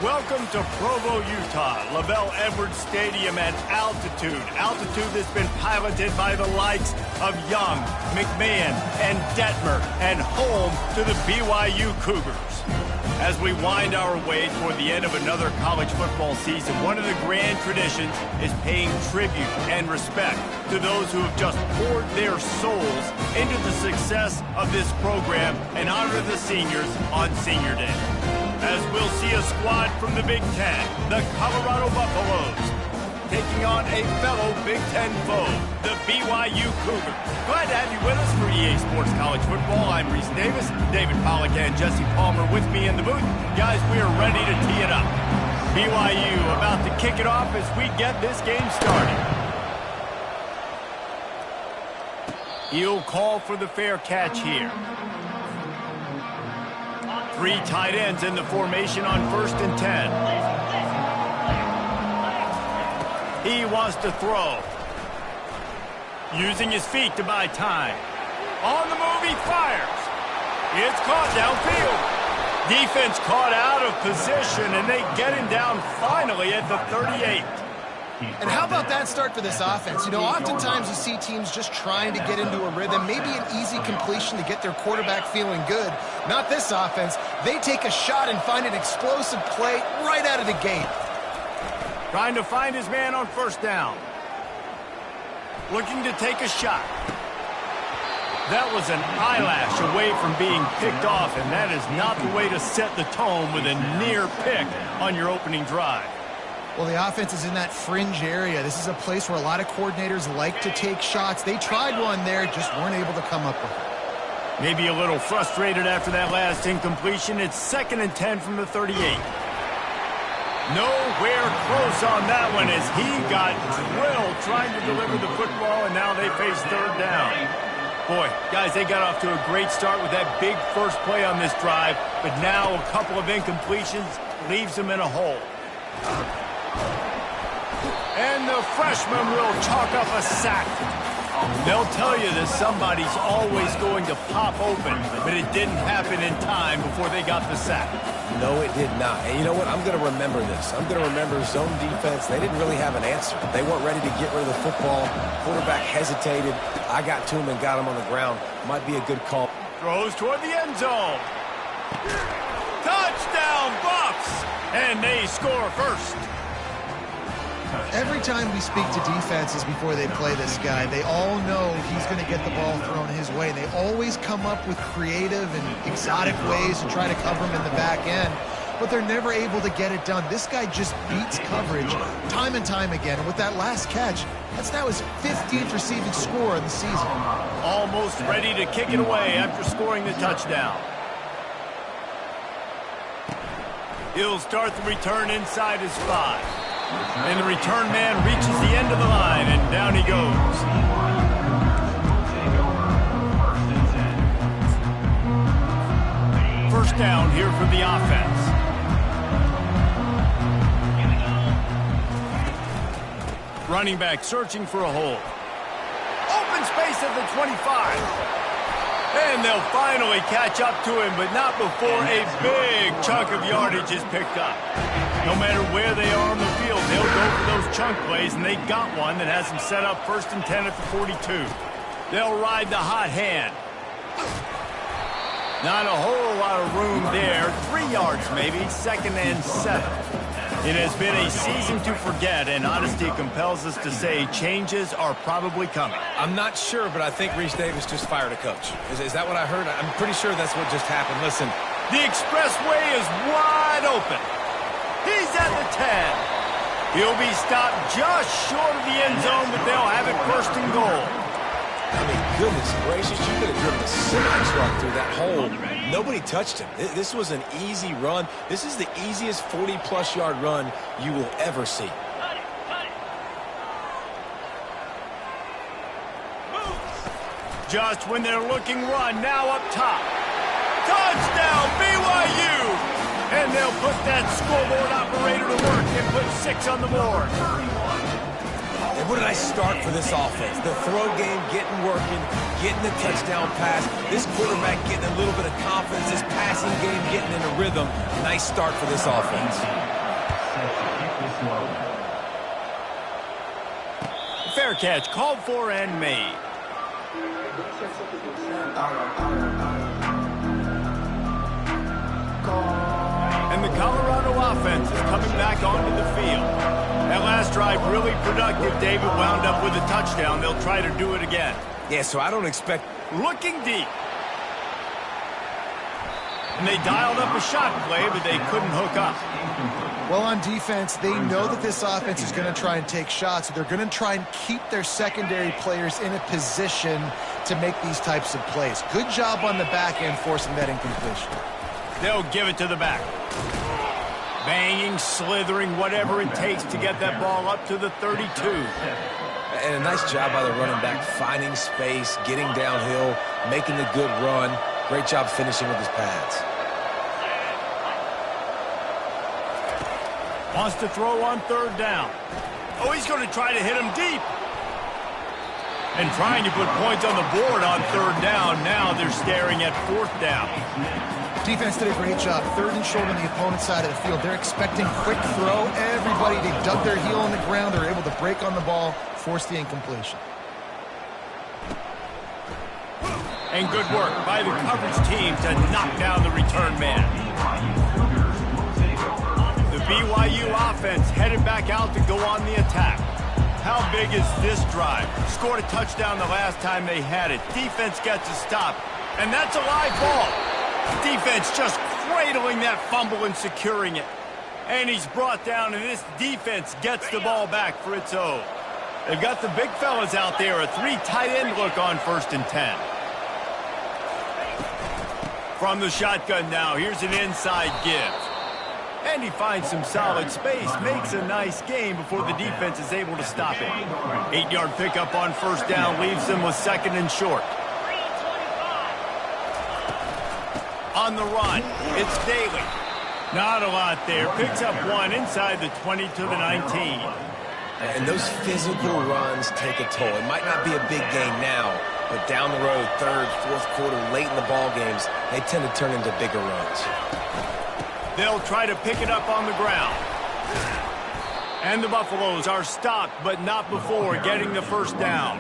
Welcome to Provo, Utah, LaBelle Edwards Stadium at altitude. Altitude that's been piloted by the likes of Young, McMahon, and Detmer, and home to the BYU Cougars. As we wind our way toward the end of another college football season, one of the grand traditions is paying tribute and respect to those who have just poured their souls into the success of this program and honor the seniors on Senior Day. As we'll see a squad from the Big Ten, the Colorado Buffaloes, taking on a fellow Big Ten foe, the BYU Cougars. Glad to have you with us for EA Sports College Football. I'm Reese Davis, David Pollack and Jesse Palmer with me in the booth. Guys, we are ready to tee it up. BYU about to kick it off as we get this game started. He'll call for the fair catch here. Three tight ends in the formation on 1st and 10. He wants to throw. Using his feet to buy time. On the move, he fires. It's caught downfield. Defense caught out of position, and they get him down finally at the 38. And how about that start for this offense? You know, oftentimes you see teams just trying to get into a rhythm, maybe an easy completion to get their quarterback feeling good. Not this offense. They take a shot and find an explosive play right out of the gate. Trying to find his man on 1st down. Looking to take a shot. That was an eyelash away from being picked off, and that is not the way to set the tone with a near pick on your opening drive. Well, the offense is in that fringe area. This is a place where a lot of coordinators like to take shots. They tried one there, just weren't able to come up with it. Maybe a little frustrated after that last incompletion. It's 2nd and 10 from the 38. Nowhere close on that one as he got drilled trying to deliver the football, and now they face 3rd down. Boy, guys, they got off to a great start with that big first play on this drive, but now a couple of incompletions leaves them in a hole. And the freshman will chalk up a sack. They'll tell you that somebody's always going to pop open, but it didn't happen in time before they got the sack. No, it did not. And you know what? I'm going to remember this. I'm going to remember zone defense. They didn't really have an answer. They weren't ready to get rid of the football. Quarterback hesitated. I got to him and got him on the ground. Might be a good call. Throws toward the end zone. Touchdown, Buffs! And they score first. Every time we speak to defenses before they play this guy, they all know he's going to get the ball thrown his way. They always come up with creative and exotic ways to try to cover him in the back end, but they're never able to get it done. This guy just beats coverage time and time again. And with that last catch, that's now his 15th receiving score of the season. Almost ready to kick it away after scoring the touchdown. He'll start the return inside his 5. And the return man reaches the end of the line, and down he goes. First down here for the offense. Running back searching for a hole. Open space at the 25. And they'll finally catch up to him, but not before a big chunk of yardage is picked up. No matter where they are on the field, they'll go for those chunk plays, and they got one that has them set up 1st and 10 at the 42. They'll ride the hot hand. Not a whole lot of room there. 3 yards maybe, 2nd and 7. It has been a season to forget, and honesty compels us to say changes are probably coming. I'm not sure, but I think Reese Davis just fired a coach. Is that what I heard? I'm pretty sure that's what just happened. Listen. The expressway is wide open. He's at the 10. He'll be stopped just short of the end zone, but they'll have it 1st and goal. I mean, goodness gracious, you could have driven a semi-truck through that hole. Nobody touched him. This was an easy run. This is the easiest 40-plus yard run you will ever see. Just when they're looking run, now up top. Touchdown, BYU! And they'll put that scoreboard operator to work and put 6 on the board. And what did I start for this offense? The throw game getting working, getting the touchdown pass, this quarterback getting a little bit of confidence, this passing game getting in a rhythm. Nice start for this offense. Fair catch, called for and made. And the Colorado offense is coming back onto the field. That last drive really productive. David wound up with a touchdown. They'll try to do it again. Yeah, so I don't expect... Looking deep. And they dialed up a shot play, but they couldn't hook up. Well, on defense, they know that this offense is going to try and take shots. So they're going to try and keep their secondary players in a position to make these types of plays. Good job on the back end forcing that incompletion. They'll give it to the back. Banging, slithering, whatever it takes to get that ball up to the 32. And a nice job by the running back, finding space, getting downhill, making the good run. Great job finishing with his pads. Wants to throw on third down. Oh, he's going to try to hit him deep. And trying to put points on the board on third down. Now they're staring at fourth down. Defense did a great job. Third and short on the opponent's side of the field. They're expecting quick throw. Everybody, they dug their heel on the ground. They're able to break on the ball, force the incompletion. And good work by the coverage team to knock down the return man. The BYU offense headed back out to go on the attack. How big is this drive? Scored a touchdown the last time they had it. Defense gets a stop, and that's a live ball. Defense just cradling that fumble and securing it. And he's brought down, and this defense gets the ball back for its own. They've got the big fellas out there, a 3 tight end look on 1st and 10. From the shotgun now, here's an inside give. And he finds some solid space, makes a nice game before the defense is able to stop it. 8-yard pickup on 1st down leaves them with 2nd and short. On the run, it's Daly. Not a lot there. Picks up 1 inside the 20 to the 19. And those physical runs take a toll. It might not be a big gain now, but down the road, 3rd, 4th quarter, late in the ball games, they tend to turn into bigger runs. They'll try to pick it up on the ground. And the Buffaloes are stopped, but not before getting the 1st down.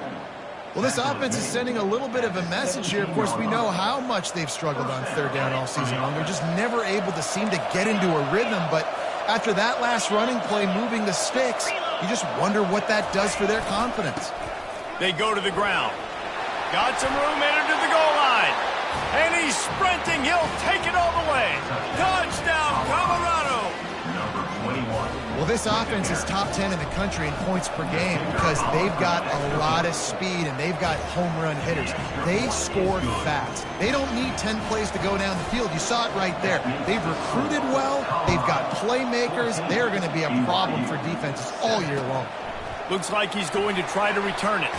Well, this offense is sending a little bit of a message here. Of course, we know how much they've struggled on 3rd down all season long. They're just never able to seem to get into a rhythm. But after that last running play, moving the sticks, you just wonder what that does for their confidence. They go to the ground. Got some room, entered to the goal line. And he's sprinting. He'll take it all the way. Touchdown, Colorado. Well, this offense is top 10 in the country in points per game because they've got a lot of speed and they've got home run hitters. They score fast. They don't need 10 plays to go down the field. You saw it right there. They've recruited well. They've got playmakers. They're going to be a problem for defenses all year long. Looks like he's going to try to return it.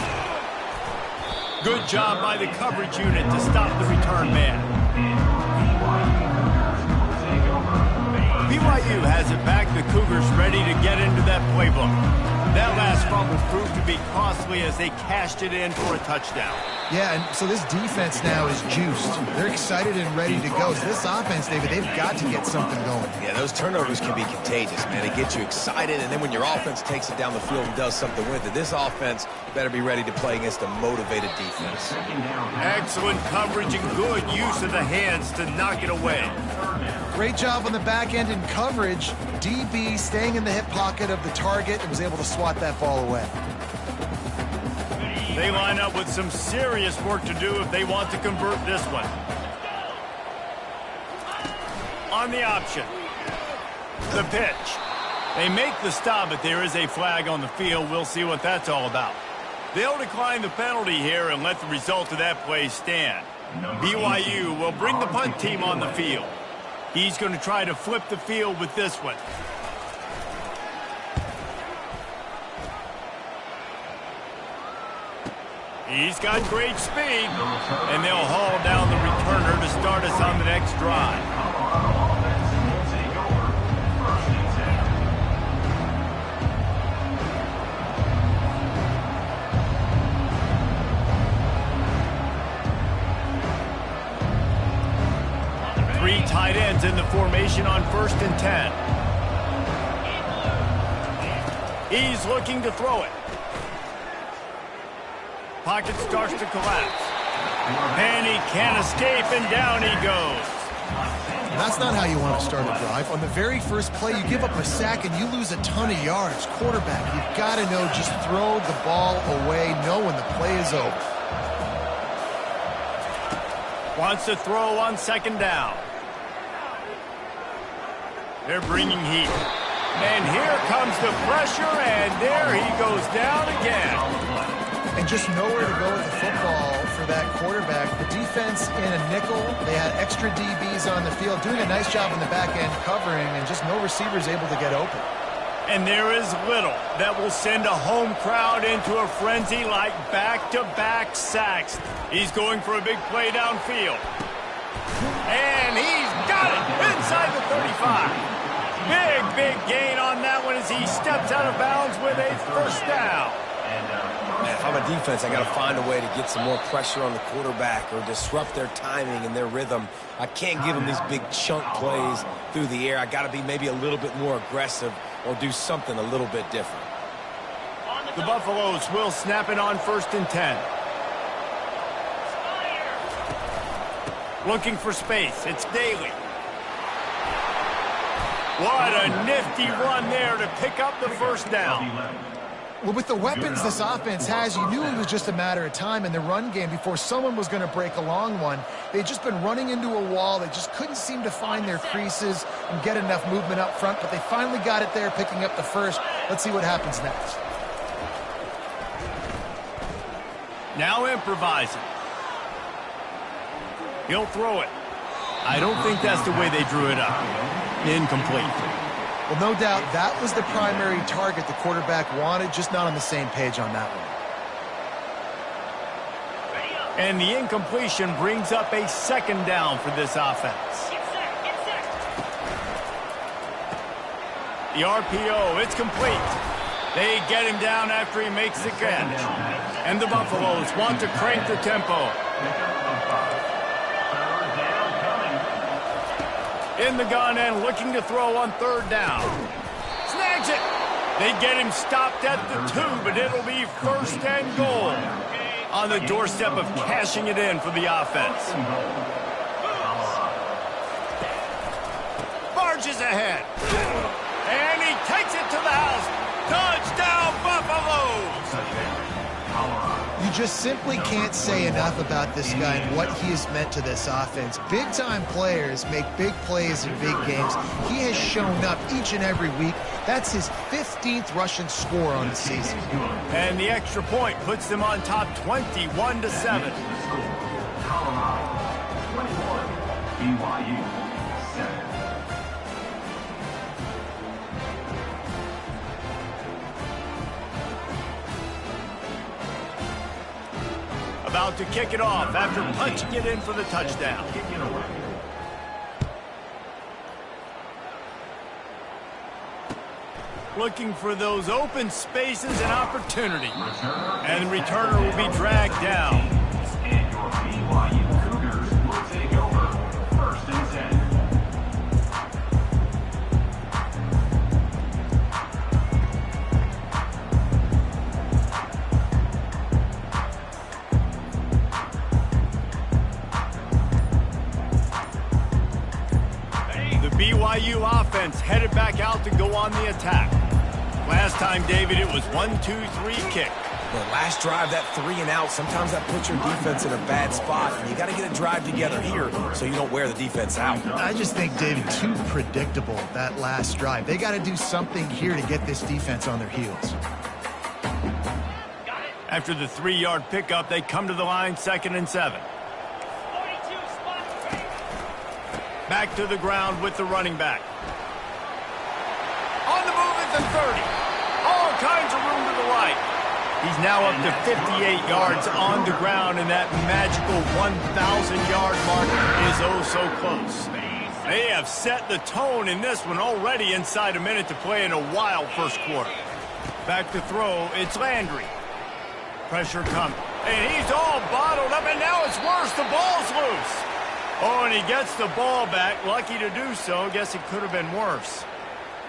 Good job by the coverage unit to stop the return man. BYU has it back. The Cougars ready to get into that playbook. That last fumble proved to be costly as they cashed it in for a touchdown. Yeah, and so this defense now is juiced. They're excited and ready to go. So this offense, David, they've got to get something going. Yeah, those turnovers can be contagious, man. They get you excited, and then when your offense takes it down the field and does something with it, this offense better be ready to play against a motivated defense. Excellent coverage and good use of the hands to knock it away. Great job on the back end in coverage. DB staying in the hip pocket of the target and was able to swat that ball away. They line up with some serious work to do if they want to convert this one. On the option. The pitch. They make the stop, but there is a flag on the field. We'll see what that's all about. They'll decline the penalty here and let the result of that play stand. BYU will bring the punt team on the field. He's going to try to flip the field with this one. He's got great speed, and they'll haul down the returner to start us on the next drive. Lions in the formation on 1st and 10. He's looking to throw it. Pocket starts to collapse. And he can't escape, and down he goes. That's not how you want to start a drive. On the very first play, you give up a sack and you lose a ton of yards. Quarterback, you've got to know, just throw the ball away, know when the play is over. Wants to throw on 2nd down. They're bringing heat. And here comes the pressure, and there he goes down again. And just nowhere to go with the football for that quarterback. The defense in a nickel, they had extra DBs on the field, doing a nice job in the back end covering, and just no receivers able to get open. And there is little that will send a home crowd into a frenzy like back-to-back sacks. He's going for a big play downfield. And he's got it inside the 35. Big gain on that one as he steps out of bounds with a 1st down. Man, if I'm a defense, I got to find a way to get some more pressure on the quarterback or disrupt their timing and their rhythm. I can't give them these big chunk plays through the air. I got to be maybe a little bit more aggressive or do something a little bit different. The Buffaloes will snap it on 1st and 10. Looking for space. It's Daly. What a nifty run there to pick up the 1st down. Well, with the weapons this offense has, you knew it was just a matter of time in the run game before someone was going to break a long one. They'd just been running into a wall. They just couldn't seem to find their creases and get enough movement up front, but they finally got it there, picking up the 1st. Let's see what happens next. Now improvising. He'll throw it. I don't think that's the way they drew it up. Incomplete. Well, no doubt that was the primary target the quarterback wanted, just not on the same page on that one. And the incompletion brings up a 2nd down for this offense. The RPO, it's complete. They get him down after he makes the catch. And the Buffaloes want to crank the tempo. In the gun and looking to throw on 3rd down. Snags it. They get him stopped at the 2, but it'll be 1st and goal. On the doorstep of cashing it in for the offense. Barges ahead. And he takes it to the house. Touchdown, Buffaloes! You just simply can't say enough about this guy and what he has meant to this offense. Big-time players make big plays in big games. He has shown up each and every week. That's his 15th rushing score on the season. And the extra point puts them on top 21-7. BYU 7. About to kick it off after punching it in for the touchdown. Looking for those open spaces and opportunity. And the returner will be dragged down. And your BYU Cougars will take over 1st and 10. BYU offense headed back out to go on the attack. Last time, David, it was 1-2-3 kick. Well, last drive, that 3 and out, sometimes that puts your defense in a bad spot. And you got to get a drive together here so you don't wear the defense out. I just think, David, too predictable, that last drive. They got to do something here to get this defense on their heels. After the 3-yard pickup, they come to the line 2nd and 7. Back to the ground with the running back. On the move at the 30. All kinds of room to the right. He's now up to 58 yards on the ground, and that magical 1,000-yard mark is oh so close. They have set the tone in this one already inside a minute to play in a wild 1st quarter. Back to throw, it's Landry. Pressure coming. And he's all bottled up, and now it's worse. The ball's loose. Oh, and he gets the ball back. Lucky to do so. Guess it could have been worse.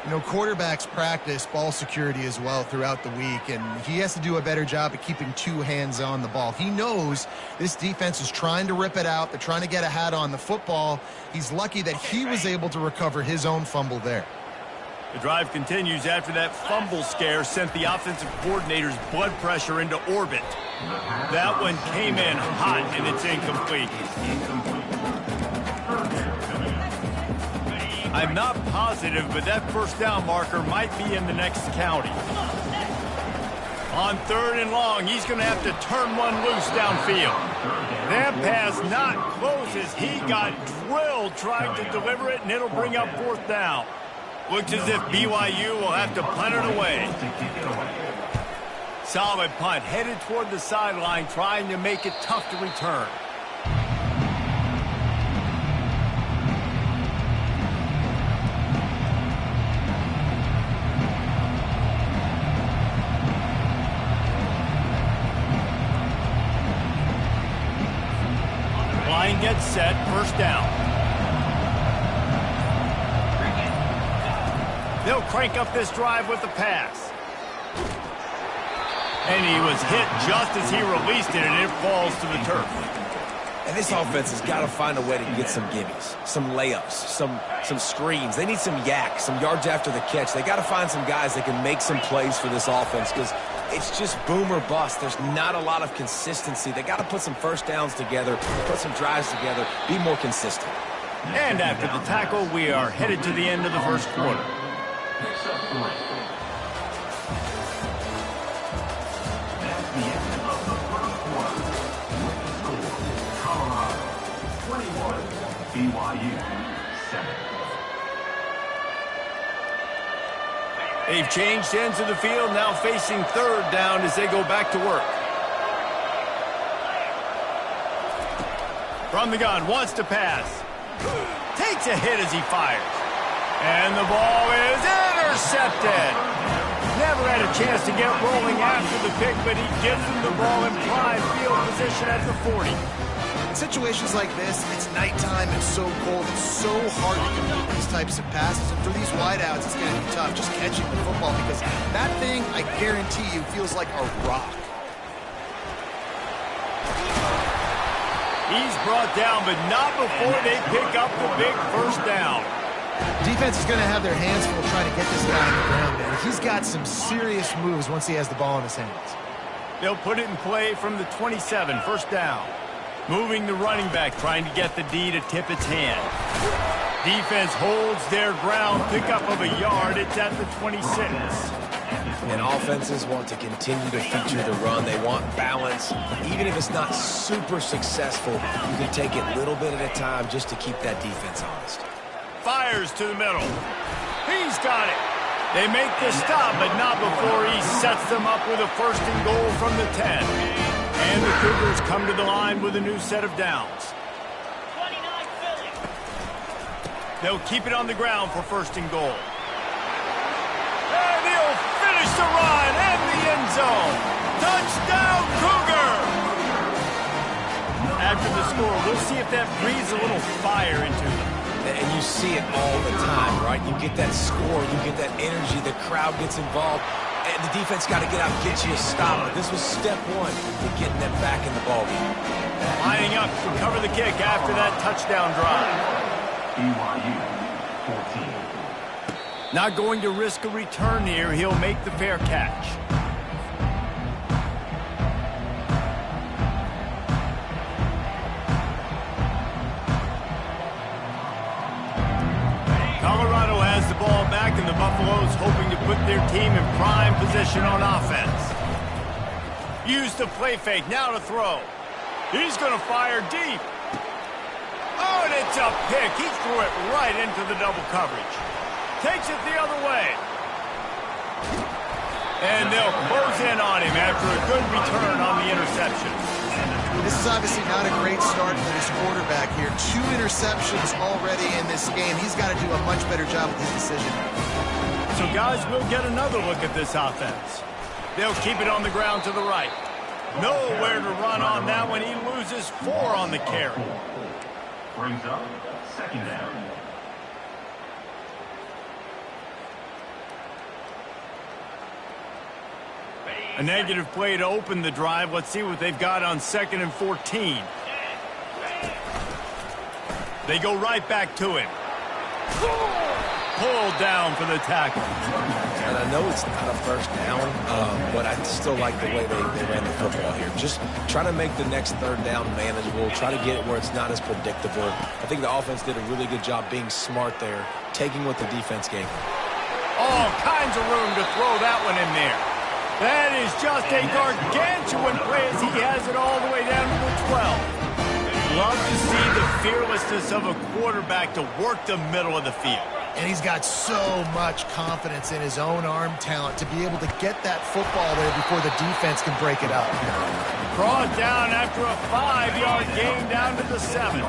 You know, quarterbacks practice ball security as well throughout the week, and he has to do a better job at keeping two hands on the ball. He knows this defense is trying to rip it out. They're trying to get a hat on the football. He's lucky that he was able to recover his own fumble there. The drive continues after that fumble scare sent the offensive coordinator's blood pressure into orbit. That one came in hot, and it's incomplete. I'm not positive, but that first down marker might be in the next county. On 3rd and long, he's going to have to turn one loose downfield. That pass not close as he got drilled trying to deliver it, and it'll bring up 4th down. Looks as if BYU will have to punt it away. Solid punt, headed toward the sideline, trying to make it tough to return. Line gets set, 1st down. They'll crank up this drive with the pass. And he was hit just as he released it, and it falls to the turf. And this offense has got to find a way to get some gimmies, some layups, some screens. They need some yak, some yards after the catch. They got to find some guys that can make some plays for this offense because it's just boom or bust. There's not a lot of consistency. They got to put some first downs together, put some drives together, be more consistent. And after the tackle, we are headed to the end of the first quarter. Picks up 3. That's the end of the first quarter. Score, Colorado 21, BYU 7. They've changed ends of the field, now facing 3rd down as they go back to work. From the gun, wants to pass. Takes a hit as he fires. And the ball is intercepted. Never had a chance to get rolling after the pick, but he gives him the ball in prime field position at the 40. In situations like this, it's nighttime, it's so cold, it's so hard to complete these types of passes. And for these wideouts, it's going to be tough just catching the football because that thing, I guarantee you, feels like a rock. He's brought down, but not before they pick up the big 1st down. Defense is going to have their hands full trying to get this guy on the ground, man. He's got some serious moves once he has the ball in his hands. They'll put it in play from the 27, 1st down. Moving the running back, trying to get the D to tip its hand. Defense holds their ground, pickup of a yard. It's at the 26. And offenses want to continue to feature the run. They want balance. Even if it's not super successful, you can take it little bit at a time just to keep that defense honest. Fires to the middle. He's got it. They make the stop, but not before he sets them up with a 1st and goal from the 10. And the Cougars come to the line with a new set of downs. They'll keep it on the ground for 1st and goal. And he'll finish the run and the end zone. Touchdown, Cougar! After the score, we'll see if that breathes a little fire into them. And you see it all the time, right? You get that score, you get that energy, the crowd gets involved, and the defense got to get out and get you a stop. But this was step 1 to getting them back in the ballgame. Lining up to cover the kick after that touchdown drive. BYU 14. Not going to risk a return here. He'll make the fair catch. Colorado has the ball back, and the Buffaloes hoping to put their team in prime position on offense. Use the play fake, now to throw. He's going to fire deep. Oh, and it's a pick. He threw it right into the double coverage. Takes it the other way. And they'll close in on him after a good return on the interception. This is obviously not a great start for this quarterback here. 2 interceptions already in this game. He's got to do a much better job with his decision. So, guys, we'll get another look at this offense. They'll keep it on the ground to the right. Nowhere to run on that one. He loses 4 on the carry. Brings up second down. A negative play to open the drive. Let's see what they've got on 2nd and 14. They go right back to him. Pulled down for the tackle. And I know it's not a first down, but I still like the way they ran the football here. Just try to make the next 3rd down manageable. Try to get it where it's not as predictable. I think the offense did a really good job being smart there, taking what the defense gave them. All kinds of room to throw that one in there. That is just a gargantuan play as he has it all the way down to the 12. Love to see the fearlessness of a quarterback to work the middle of the field. And he's got so much confidence in his own arm talent to be able to get that football there before the defense can break it up. Brought down after a 5-yard gain down to the 7.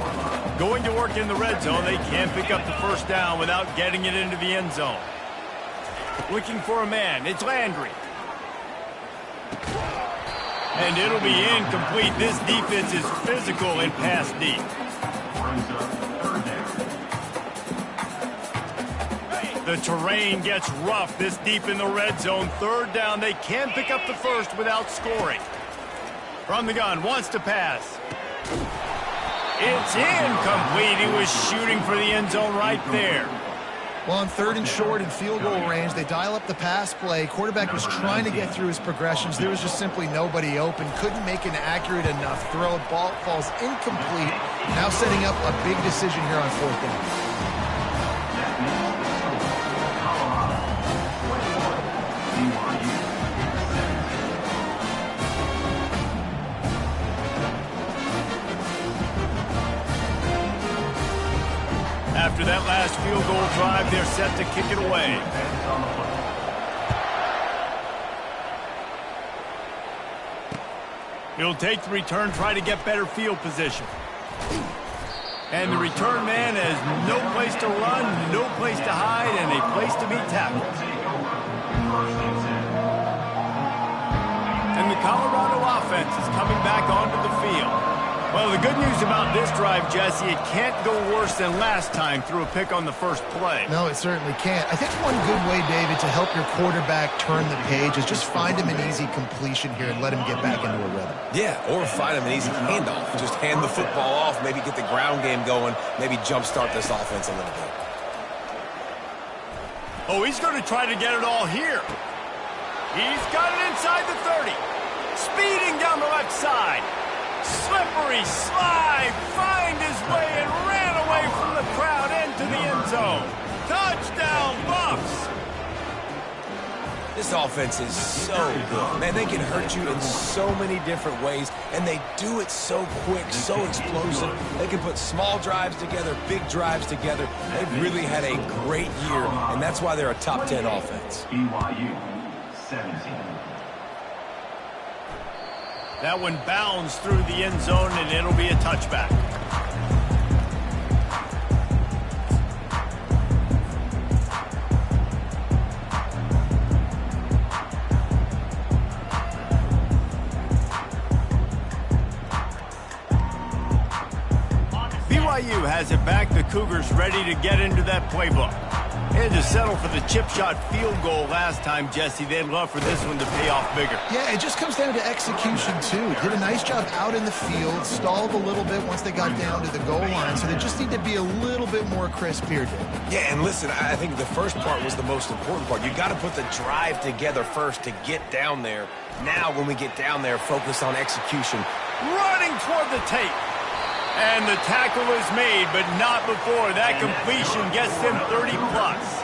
Going to work in the red zone, they can't pick up the first down without getting it into the end zone. Looking for a man, it's Landry. And it'll be incomplete. This defense is physical and pass deep. Brings up third down. The terrain gets rough this deep in the red zone. 3rd down. They can't pick up the first without scoring. From the gun, wants to pass. It's incomplete. He was shooting for the end zone right there. Well, on 3rd and short and field goal range, they dial up the pass play. Quarterback was trying to get through his progressions. There was just simply nobody open. Couldn't make an accurate enough throw. Ball falls incomplete. Now setting up a big decision here on 4th down. After that last field goal drive, they're set to kick it away. He'll take the return, try to get better field position. And the return man has no place to run, no place to hide, and a place to be tackled. And the Colorado offense is coming back onto the field. Well, the good news about this drive, Jesse, it can't go worse than last time through a pick on the first play. No, it certainly can't. I think one good way, David, to help your quarterback turn the page is just find him an easy completion here and let him get back into a rhythm. Yeah, or find him an easy handoff. Just hand the football off, maybe get the ground game going, maybe jumpstart this offense a little bit. Oh, he's going to try to get it all here. He's got it inside the 30. Speeding down the left side. Slippery slide, find his way and ran away from the crowd into the end zone. Touchdown, Buffs! This offense is so good. Man, they can hurt you in so many different ways, and they do it so quick, so explosive. They can put small drives together, big drives together. They've really had a great year, and that's why they're a top 10 offense. BYU 17. That one bounds through the end zone, and it'll be a touchback. BYU has it back. The Cougars ready to get into that playbook. Had to settle for the chip shot field goal last time, Jesse. They'd love for this one to pay off bigger. Yeah, it just comes down to execution, too. Did a nice job out in the field, stalled a little bit once they got down to the goal line, so they just need to be a little bit more crisp here, Dave. Yeah, and listen, I think the first part was the most important part. You got to put the drive together first to get down there. Now, when we get down there, focus on execution. Running toward the tape. And the tackle is made, but not before that completion gets them 30-plus.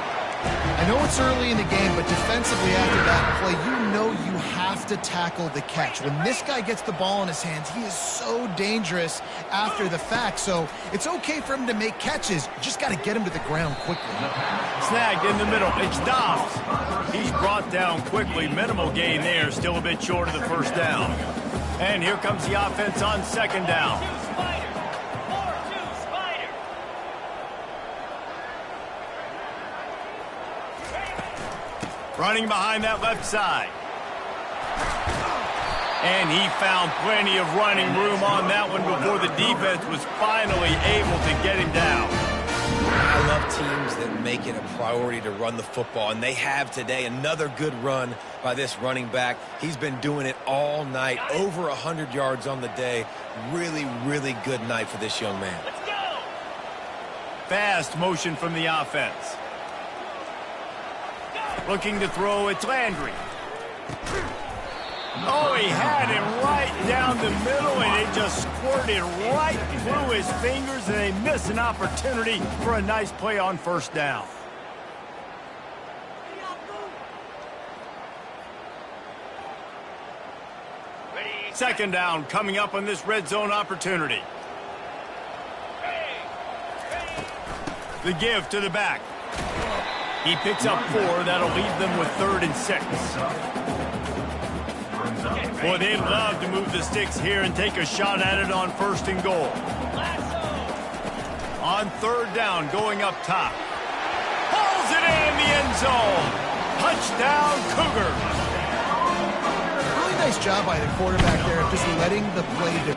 I know it's early in the game, but defensively after that play, you know you have to tackle the catch. When this guy gets the ball in his hands, he is so dangerous after the fact. So it's okay for him to make catches. You just got to get him to the ground quickly. Snagged in the middle. It's Dobbs. He's brought down quickly. Minimal gain there. Still a bit short of the first down. And here comes the offense on 2nd down. Running behind that left side. And he found plenty of running room on that one before the defense was finally able to get him down. I love teams that make it a priority to run the football, and they have today. Another good run by this running back. He's been doing it all night, over 100 yards on the day. Really, really good night for this young man. Let's go! Fast motion from the offense. Looking to throw, it's Landry. Oh, he had him right down the middle, and it just squirted right through his fingers, and they miss an opportunity for a nice play on first down. Second down coming up on this red zone opportunity. The give to the back. He picks up 4. That'll leave them with 3rd and 6. Boy, they'd love to move the sticks here and take a shot at it on 1st and goal. On 3rd down, going up top. Pulls it in the end zone. Touchdown, Cougars. Really nice job by the quarterback there of just letting the play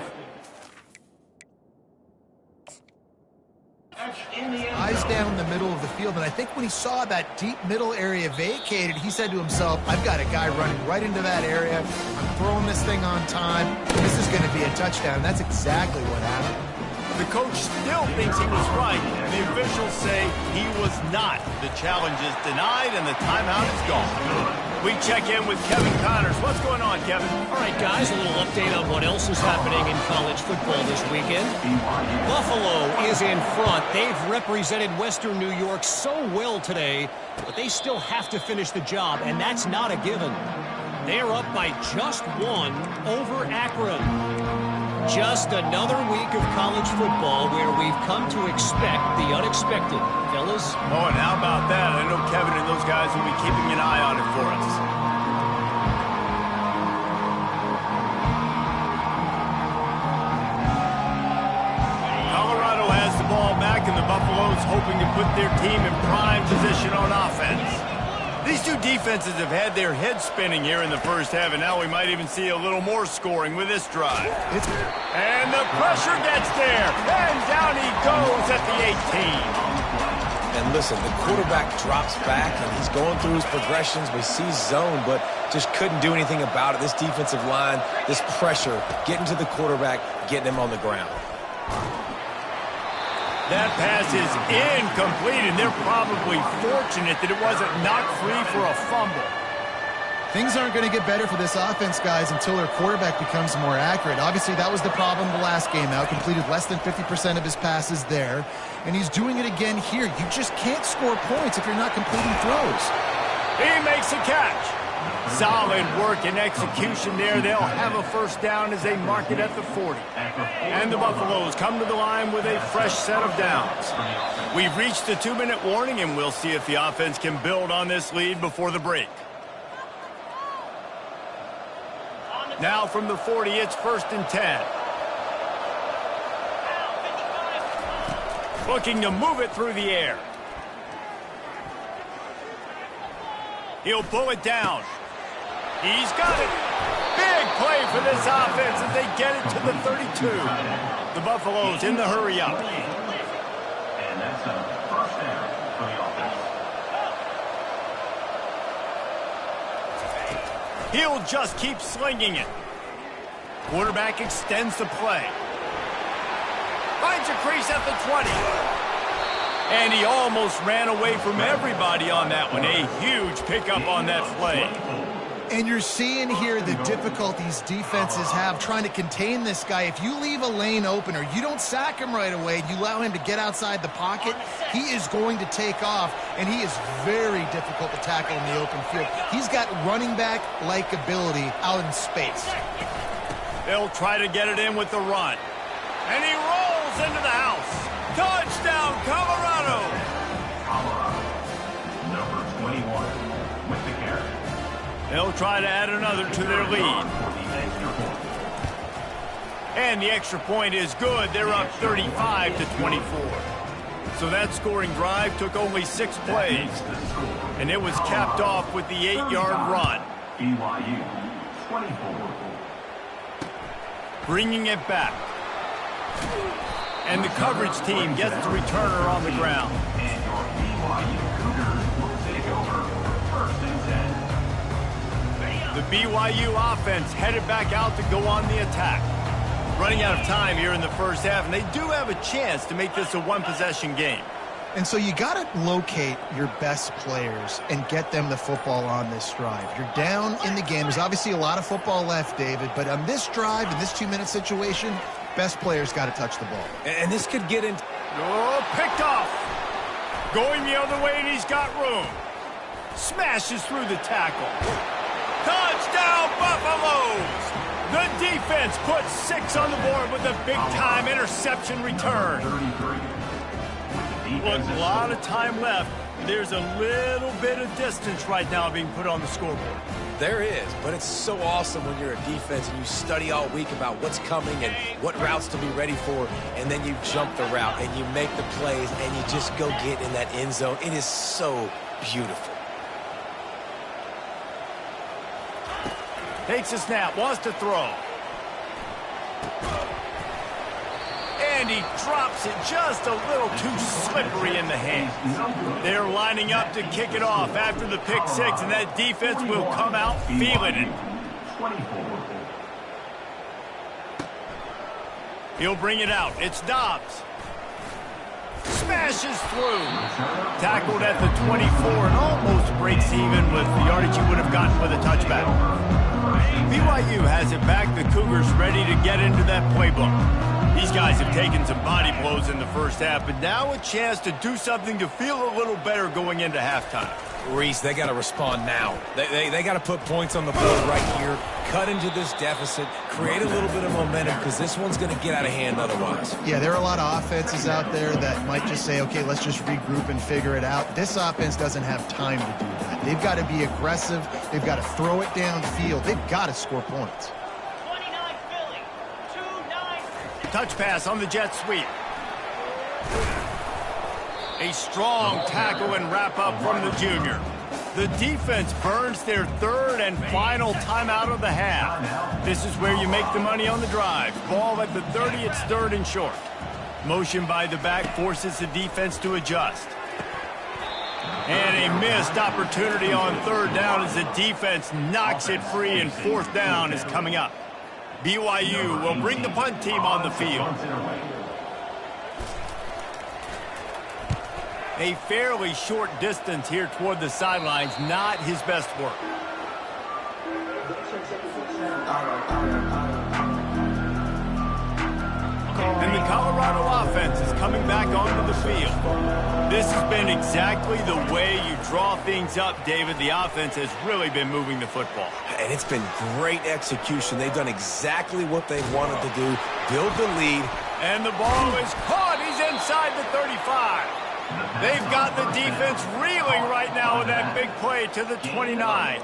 eyes down the middle of the field, and I think when he saw that deep middle area vacated, he said to himself, I've got a guy running right into that area. I'm throwing this thing on time. This is going to be a touchdown, and that's exactly what happened. The coach still thinks he was right. The officials say he was not. The challenge is denied, and the timeout is gone. We check in with Kevin Connors. What's going on, Kevin? All right, guys, a little update on what else is happening in college football this weekend. Buffalo is in front. They've represented Western New York so well today, but they still have to finish the job, and that's not a given. They're up by just 1 over Akron. Just another week of college football where we've come to expect the unexpected. Fellas? Oh, and how about that? I know Kevin and those guys will be keeping an eye on it for us. Colorado has the ball back, and the Buffaloes hoping to put their team in prime position on offense. These two defenses have had their heads spinning here in the first half, and now we might even see a little more scoring with this drive. And the pressure gets there, and down he goes at the 18. And listen, the quarterback drops back, and he's going through his progressions. We see zone, but just couldn't do anything about it. This defensive line, this pressure, getting to the quarterback, getting him on the ground. That pass is incomplete, and they're probably fortunate that it wasn't knocked free for a fumble. Things aren't going to get better for this offense, guys, until their quarterback becomes more accurate. Obviously, that was the problem the last game out. Completed less than 50% of his passes there, and he's doing it again here. You just can't score points if you're not completing throws. He makes a catch. Solid work and execution there. They'll have a first down as they mark it at the 40. And the Buffaloes come to the line with a fresh set of downs. We've reached the 2-minute warning, and we'll see if the offense can build on this lead before the break. Now from the 40, it's 1st and 10. Looking to move it through the air. He'll pull it down. He's got it. Big play for this offense as they get it to the 32. The Buffaloes in the hurry up. And that's a first down for the offense. He'll just keep slinging it. Quarterback extends the play. Finds a crease at the 20. And he almost ran away from everybody on that one. A huge pickup on that play. And you're seeing here the difficulties defenses have trying to contain this guy. If you leave a lane open or you don't sack him right away, you allow him to get outside the pocket, he is going to take off, and he is very difficult to tackle in the open field. He's got running back-like ability out in space. They'll try to get it in with the run. And he rolls into the house. Touchdown, Colorado! Colorado, number 21, with the carry. They'll try to add another to their lead. And the extra point is good. They're up 35-24. So that scoring drive took only 6 plays. And it was capped off with the 8-yard run. BYU, 24. Bringing it back. And the coverage team gets the returner on the ground. And your BYU Cougars will take over first and 10. The BYU offense headed back out to go on the attack. Running out of time here in the first half, and they do have a chance to make this a one-possession game. And so you got to locate your best players and get them the football on this drive. You're down in the game. There's obviously a lot of football left, David, but on this drive, in this 2-minute situation, best players got to touch the ball. And this could get in. Oh, picked off. Going the other way, and he's got room. Smashes through the tackle. Touchdown, Buffaloes! The defense puts 6 on the board with a big-time interception return. 33. Look, a lot of time left. There's a little bit of distance right now being put on the scoreboard. There is, but it's so awesome when you're a defense and you study all week about what's coming and what routes to be ready for, and then you jump the route and you make the plays and you just go get in that end zone. It is so beautiful. Takes a snap, wants to throw. And he drops it just a little too slippery in the hands. They're lining up to kick it off after the pick 6, and that defense will come out feeling it. He'll bring it out. It's Dobbs. Smashes through. Tackled at the 24 and almost breaks even with the yardage he would have gotten with a touchback. BYU has it back. The Cougars ready to get into that playbook. These guys have taken some body blows in the first half, but now a chance to do something to feel a little better going into halftime. Reese, they got to respond now. They got to put points on the board right here, cut into this deficit, create a little bit of momentum, because this one's going to get out of hand otherwise. Yeah, there are a lot of offenses out there that might just say, okay, let's just regroup and figure it out. This offense doesn't have time to do that. They've got to be aggressive. They've got to throw it downfield. They've got to score points. Touch pass on the jet sweep. A strong tackle and wrap up from the junior. The defense burns their third and final timeout of the half. This is where you make the money on the drive. Ball at the 30, it's 3rd and short. Motion by the back forces the defense to adjust. And a missed opportunity on 3rd down as the defense knocks it free, and 4th down is coming up. BYU will bring the punt team on the field. A fairly short distance here toward the sidelines, not his best work. And the Colorado offense is coming back onto the field. This has been exactly the way you draw things up, David. The offense has really been moving the football. And it's been great execution. They've done exactly what they wanted to do, build the lead. And the ball is caught. He's inside the 35. They've got the defense reeling right now with that big play to the 29.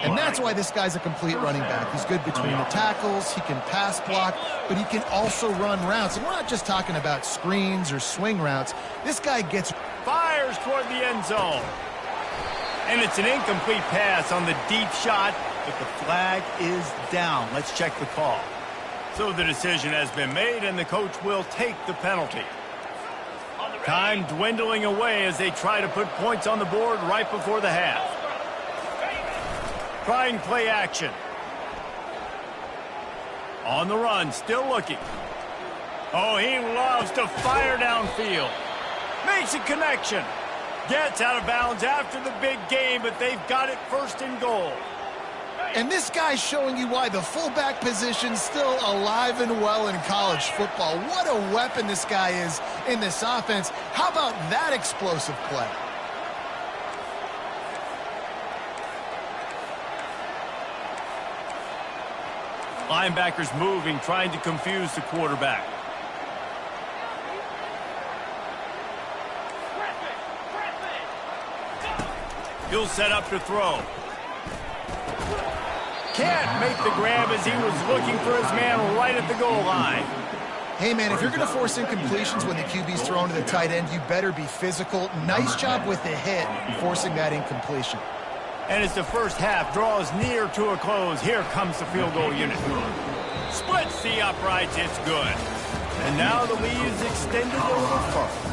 And that's why this guy's a complete running back. He's good between the tackles, he can pass block, but he can also run routes. And we're not just talking about screens or swing routes. This guy gets... Fires toward the end zone. And it's an incomplete pass on the deep shot, but the flag is down. Let's check the call. So the decision has been made, and the coach will take the penalty. Time dwindling away as they try to put points on the board right before the half. Trying play action. On the run, still looking. Oh, he loves to fire downfield. Makes a connection. Gets out of bounds after the big game, but they've got it 1st and goal. And this guy's showing you why the fullback position's still alive and well in college football. What a weapon this guy is in this offense. How about that explosive play? Linebackers moving, trying to confuse the quarterback. He'll set up to throw. Can't make the grab as he was looking for his man right at the goal line. Hey, man, if you're going to force incompletions when the QB's thrown to the tight end, you better be physical. Nice job with the hit, forcing that incompletion. And as the first half draws near to a close, here comes the field goal unit. Splits the uprights. It's good. And now the lead is extended a little further.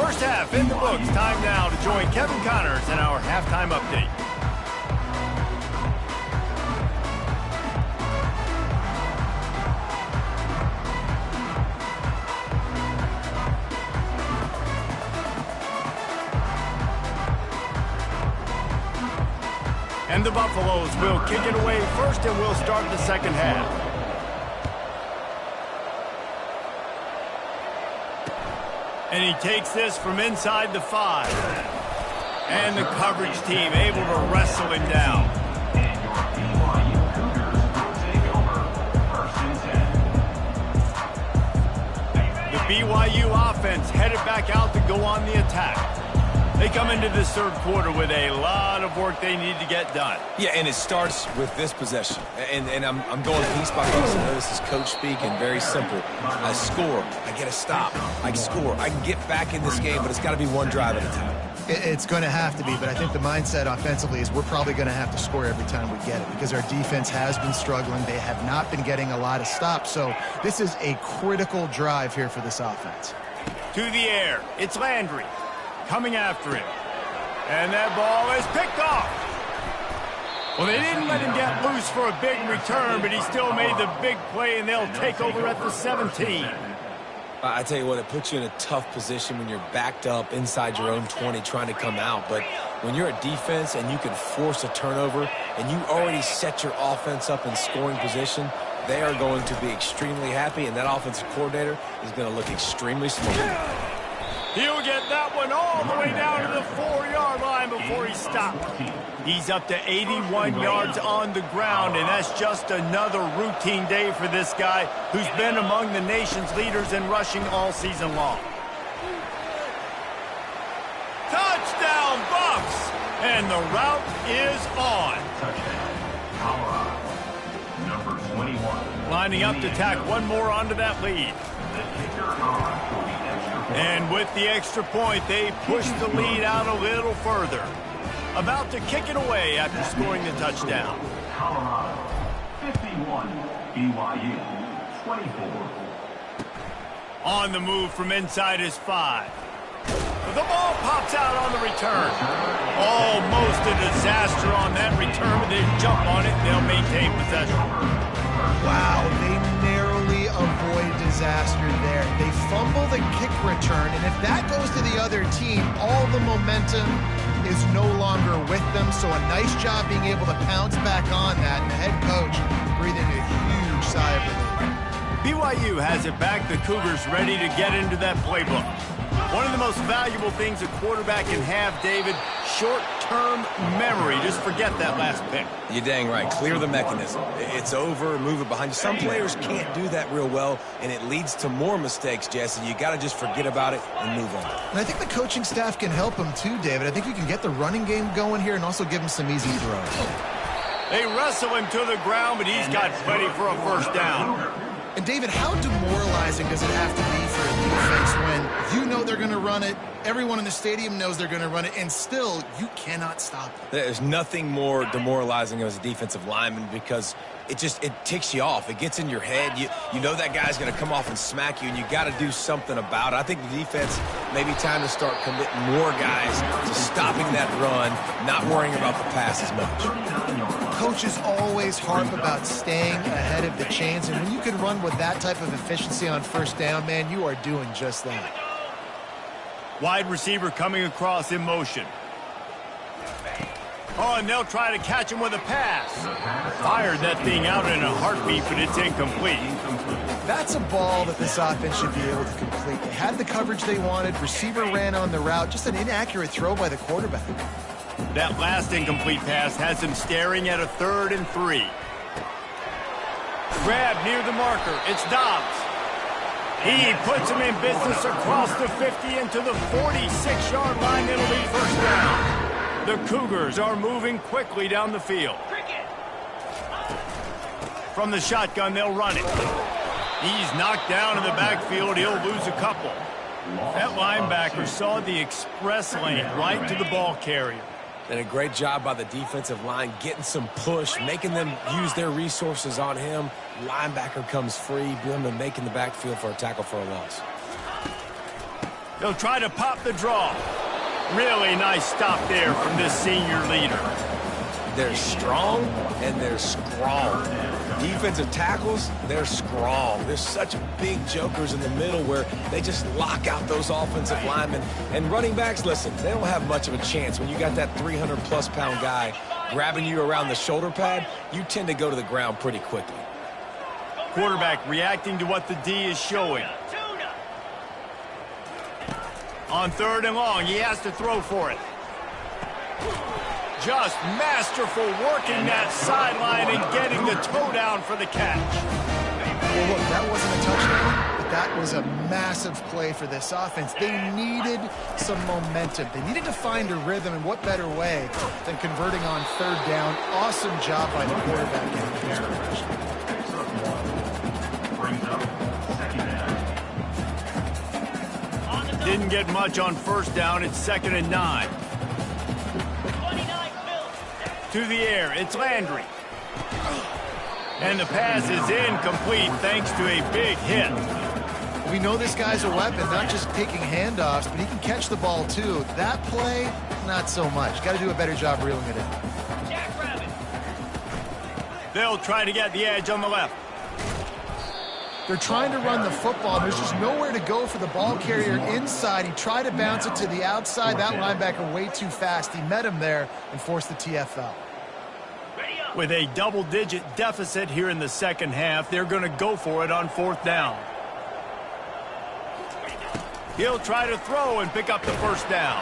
First half in the books. Time now to join Kevin Connors in our halftime update. And the Buffaloes will kick it away first, and we'll start the second half. And he takes this from inside the 5. And the coverage team able to wrestle him down. And your BYU Cougars will take over first and 10. The BYU offense headed back out to go on the attack. They come into this third quarter with a lot of work they need to get done. Yeah, and it starts with this possession. And I'm going piece by piece. I know this is coach speak and very simple. I score. I get a stop. I score. I can get back in this game, but it's got to be one drive at a time. It's going to have to be, but I think the mindset offensively is we're probably going to have to score every time we get it because our defense has been struggling. They have not been getting a lot of stops, so this is a critical drive here for this offense. To the air. It's Landry. Coming after him. And that ball is picked off. Well, they didn't let him get loose for a big return, but he still made the big play, and they'll take over at the 17. I tell you what, it puts you in a tough position when you're backed up inside your own 20 trying to come out. But when you're a defense and you can force a turnover and you already set your offense up in scoring position, they are going to be extremely happy, and that offensive coordinator is going to look extremely smart. He'll get that one all the way down to the 4-yard line before he stopped. He's up to 81 yards on the ground, and that's just another routine day for this guy who's been among the nation's leaders in rushing all season long. Touchdown, Buffs! And the route is on. Touchdown, Colorado. Number 21. Lining up to tack one more onto that lead. The kicker on for the extra point. And with the extra point, they push the lead out a little further. About to kick it away after scoring the touchdown. Colorado 51, BYU 24. On the move from inside his 5. The ball pops out on the return. Almost a disaster on that return, but they jump on it and they'll maintain possession. Wow, they narrowly avoid disaster there. They fumble the kick return, and if that goes to the other team, all the momentum is no longer with them. So a nice job being able to pounce back on that, and the head coach breathing a huge sigh of relief. BYU has it back. The Cougars ready to get into that playbook. One of the most valuable things a quarterback can have, David, short-term memory. Just forget that last pick. You're dang right. Clear the mechanism. It's over, move it behind you. Some players can't do that real well, and it leads to more mistakes, Jesse. You got to just forget about it and move on. And I think the coaching staff can help him too, David. I think you can get the running game going here and also give him some easy throws. They wrestle him to the ground, but he's got plenty for a first down. And, David, how demoralizing does it have to be for a defense when you know they're going to run it, everyone in the stadium knows they're going to run it, and still you cannot stop it? There's nothing more demoralizing as a defensive lineman because it ticks you off. It gets in your head. You know that guy's going to come off and smack you, and you got to do something about it. I think the defense maybe time to start committing more guys to stopping that run, not worrying about the pass as much. Coaches always harp about staying ahead of the chains, and when you can run with that type of efficiency on first down, man, you are doing just that. Wide receiver coming across in motion. Oh, and they'll try to catch him with a pass. Fired that thing out in a heartbeat, but it's incomplete. That's a ball that this offense should be able to complete. They had the coverage they wanted. Receiver ran on the route. Just an inaccurate throw by the quarterback. That last incomplete pass has him staring at a 3rd and 3. Grab near the marker. It's Dobbs. He puts him in business across the 50 into the 46-yard line. It'll be first down. The Cougars are moving quickly down the field. From the shotgun, they'll run it. He's knocked down in the backfield. He'll lose a couple. That linebacker saw the express lane right to the ball carrier. And a great job by the defensive line, getting some push, making them use their resources on him. Linebacker comes free, them and making the backfield for a tackle for a loss. They'll try to pop the draw. Really nice stop there from this senior leader. They're strong and they're strong. Defensive tackles, they're strong. There's such big jokers in the middle where they just lock out those offensive linemen. And running backs, listen, they don't have much of a chance. When you got that 300-plus pound guy grabbing you around the shoulder pad, you tend to go to the ground pretty quickly. Quarterback reacting to what the D is showing. On 3rd and long, he has to throw for it. Just masterful working that sideline and getting the toe down for the catch. Well, look, that wasn't a touchdown, but that was a massive play for this offense. They needed some momentum. They needed to find a rhythm, and what better way than converting on 3rd down. Awesome job by the quarterback in this direction. Didn't get much on 1st down. It's 2nd and 9. To the air, it's Landry. And the pass is incomplete thanks to a big hit. We know this guy's a weapon, not just taking handoffs, but he can catch the ball too. That play, not so much. Got to do a better job reeling it in. They'll try to get the edge on the left. They're trying to run the football. There's just nowhere to go for the ball carrier inside. He tried to bounce it to the outside. That linebacker way too fast. He met him there and forced the TFL. With a double-digit deficit here in the 2nd half, they're going to go for it on 4th down. He'll try to throw and pick up the 1st down.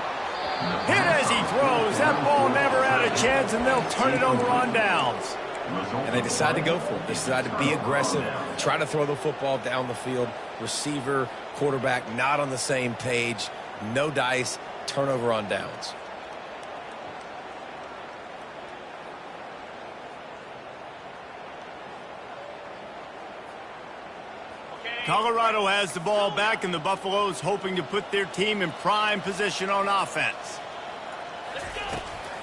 Hit as he throws. That ball never had a chance, and they'll turn it over on downs. And they decide to go for it. They decide to be aggressive, try to throw the football down the field. Receiver, quarterback, not on the same page. No dice, turnover on downs. Colorado has the ball back, and the Buffaloes hoping to put their team in prime position on offense.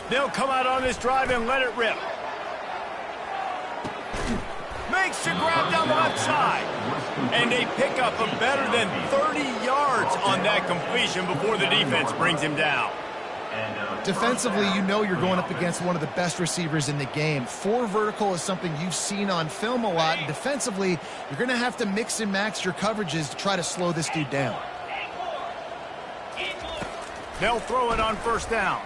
They'll come out on this drive and let it rip. Makes the grab down the left side. And they pick up a better than 30 yards on that completion before the defense brings him down. Defensively, you know you're going up against one of the best receivers in the game. 4 vertical is something you've seen on film a lot, and defensively, you're going to have to mix and match your coverages to try to slow this dude down. They'll throw it on 1st down.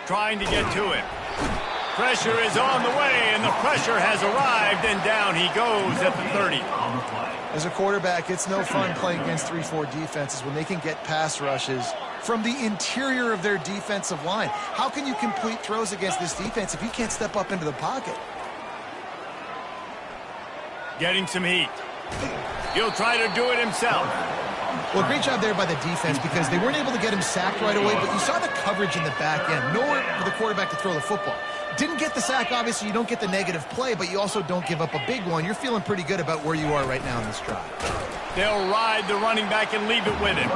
Trying to get to it. Pressure is on the way, and the pressure has arrived, and down he goes at the 30. As a quarterback, it's no fun playing against 3-4 defenses when they can get pass rushes from the interior of their defensive line. How can you complete throws against this defense if you can't step up into the pocket? Getting some heat. He'll try to do it himself. Well, great job there by the defense because they weren't able to get him sacked right away, but you saw the coverage in the back end. Nowhere for the quarterback to throw the football. Didn't get the sack, obviously. You don't get the negative play, but you also don't give up a big one. You're feeling pretty good about where you are right now in this drive. They'll ride the running back and leave it with him.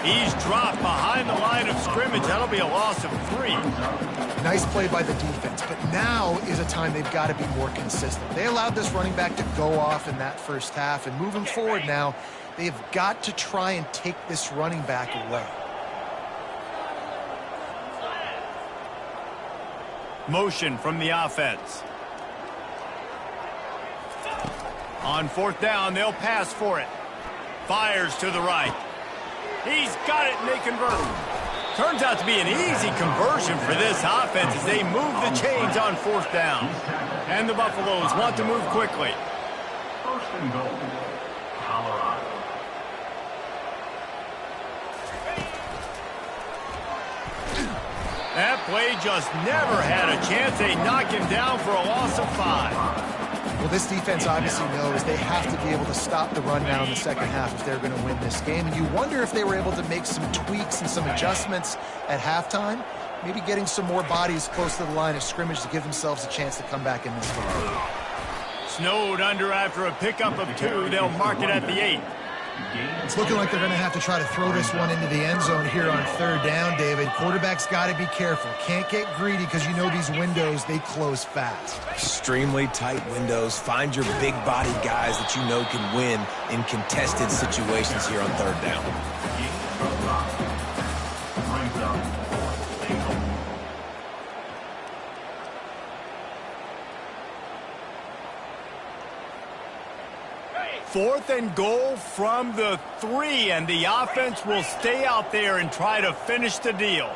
He's dropped behind the line of scrimmage. That'll be a loss of 3. Nice play by the defense, but now is a time they've got to be more consistent. They allowed this running back to go off in that 1st half, and moving forward now, they've got to try and take this running back away. Motion from the offense. On 4th down, they'll pass for it. Fires to the right. He's got it, and they convert. Turns out to be an easy conversion for this offense as they move the chains on 4th down. And the Buffaloes want to move quickly. 1st and goal, Colorado. That play just never had a chance. They knock him down for a loss of 5. Well, this defense obviously knows they have to be able to stop the run now in the 2nd half if they're going to win this game. And you wonder if they were able to make some tweaks and some adjustments at halftime, maybe getting some more bodies close to the line of scrimmage to give themselves a chance to come back in this game. Snowed under after a pickup of 2. They'll mark it at the 8. It's looking like they're going to have to try to throw this one into the end zone here on third down, David. Quarterback's got to be careful. Can't get greedy because you know these windows, they close fast. Extremely tight windows. Find your big body guys that you know can win in contested situations here on third down. Fourth and goal from the 3, and the offense will stay out there and try to finish the deal.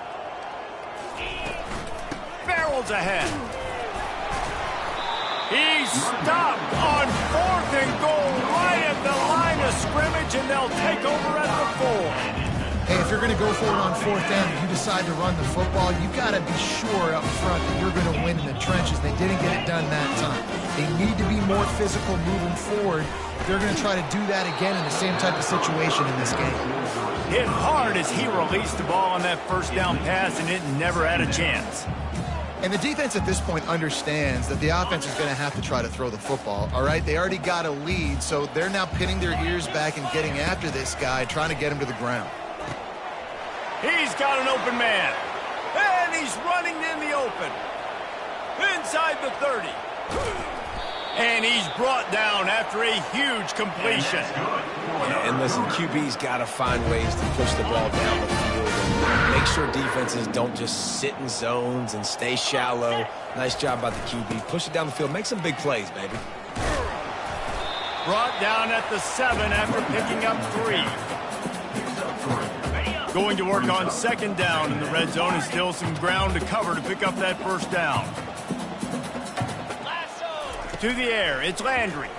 Barrels ahead. He's stopped on 4th and goal right at the line of scrimmage, and they'll take over at the 4. Hey, if you're going to go for it on fourth down and you decide to run the football, you've got to be sure up front that you're going to win in the trenches. They didn't get it done that time. They need to be more physical moving forward. They're going to try to do that again in the same type of situation in this game. Hit hard as he released the ball on that first down pass, and it never had a chance. And the defense at this point understands that the offense is going to have to try to throw the football, all right? They already got a lead, so they're now pinning their ears back and getting after this guy, trying to get him to the ground. He's got an open man, and he's running in the open. Inside the 30. And he's brought down after a huge completion. Yeah, and listen, QB's got to find ways to push the ball down the field and make sure defenses don't just sit in zones and stay shallow. Nice job by the QB. Push it down the field. Make some big plays, baby. Brought down at the 7 after picking up 3. Going to work on second down in the red zone, and still some ground to cover to pick up that first down. To the air, it's Landry.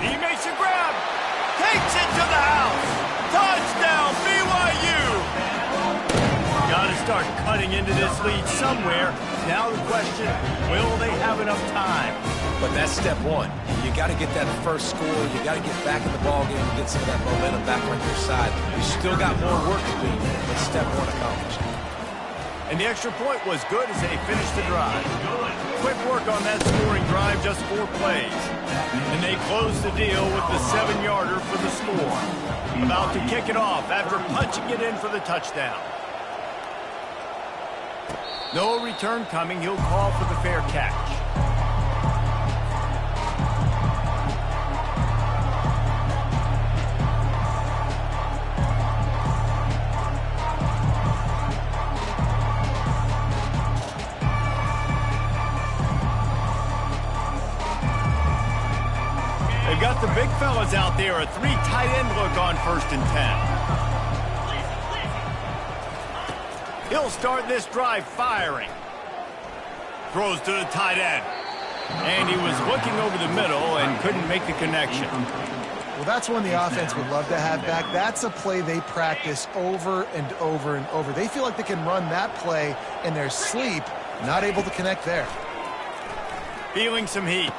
He makes a grab, takes it to the house. Touchdown, BYU. Got to start cutting into this lead somewhere. Now the question, will they have enough time? But that's step one. You got to get that first score. You got to get back in the ball game and get some of that momentum back on your side. You still got more work to do, but step one accomplished. And the extra point was good as they finished the drive. Quick work on that scoring drive, just 4 plays. And they closed the deal with the 7-yarder for the score. About to kick it off after punching it in for the touchdown. No return coming. He'll call for the fair catch. They've got the big fellas out there, a 3 tight end look on 1st and 10. He'll start this drive firing. Throws to the tight end. And he was looking over the middle and couldn't make the connection. Well, that's one the offense would love to have back. That's a play they practice over and over and over. They feel like they can run that play in their sleep, not able to connect there. Feeling some heat.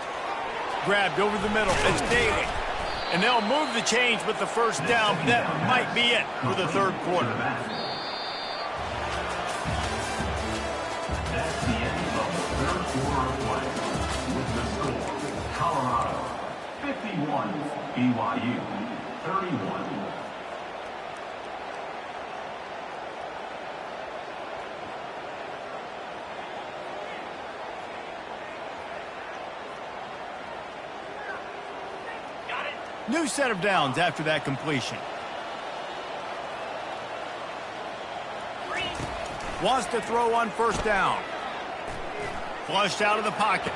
Grabbed over the middle. It's Daly. And they'll move the chains with the first down. That might be it for the 3rd quarter. That's the end of the 3rd quarter of play. With the score, Colorado 51, BYU 31. New set of downs after that completion. Wants to throw on 1st down. Flushed out of the pocket.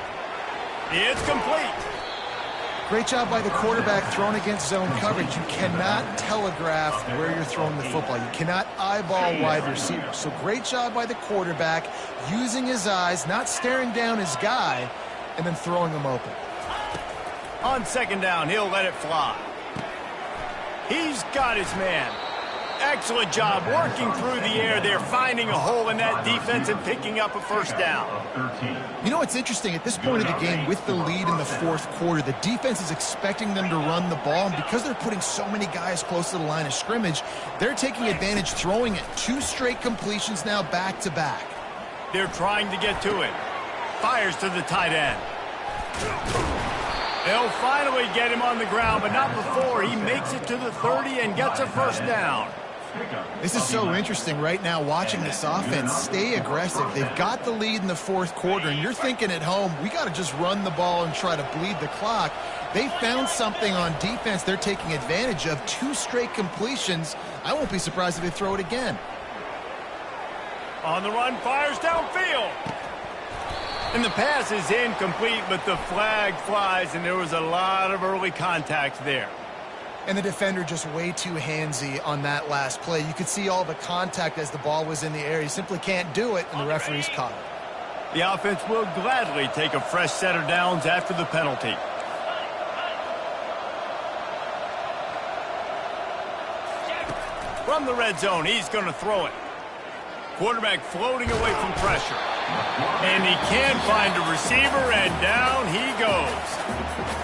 It's complete. Great job by the quarterback throwing against zone coverage. You cannot telegraph where you're throwing the football. You cannot eyeball wide receivers. So great job by the quarterback using his eyes, not staring down his guy, and then throwing him open. On 2nd down, he'll let it fly. He's got his man. Excellent job working through the air there, finding a hole in that defense and picking up a 1st down. You know what's interesting? At this point of the game, with the lead in the 4th quarter, the defense is expecting them to run the ball, and because they're putting so many guys close to the line of scrimmage, they're taking advantage, throwing it. 2 straight completions now back-to-back. They're trying to get to it. Fires to the tight end. They'll finally get him on the ground, but not before he makes it to the 30 and gets a first down. This is so interesting right now, watching this offense stay aggressive. They've got the lead in the fourth quarter, and you're thinking at home, we got to just run the ball and try to bleed the clock. They found something on defense they're taking advantage of. 2 straight completions. I won't be surprised if they throw it again. On the run, fires downfield. And the pass is incomplete, but the flag flies, and there was a lot of early contact there. And the defender just way too handsy on that last play. You could see all the contact as the ball was in the air. He simply can't do it, and the referee's caught it. The offense will gladly take a fresh set of downs after the penalty. From the red zone, he's going to throw it. Quarterback floating away from pressure. And he can find a receiver, and down he goes.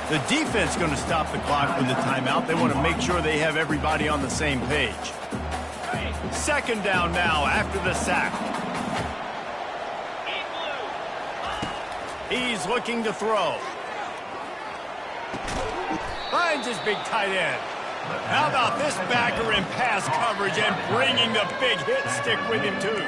The defense going to stop the clock with the timeout. They want to make sure they have everybody on the same page. Second down now after the sack. He's looking to throw. Finds his big tight end. How about this backer in pass coverage and bringing the big hit stick with him, too?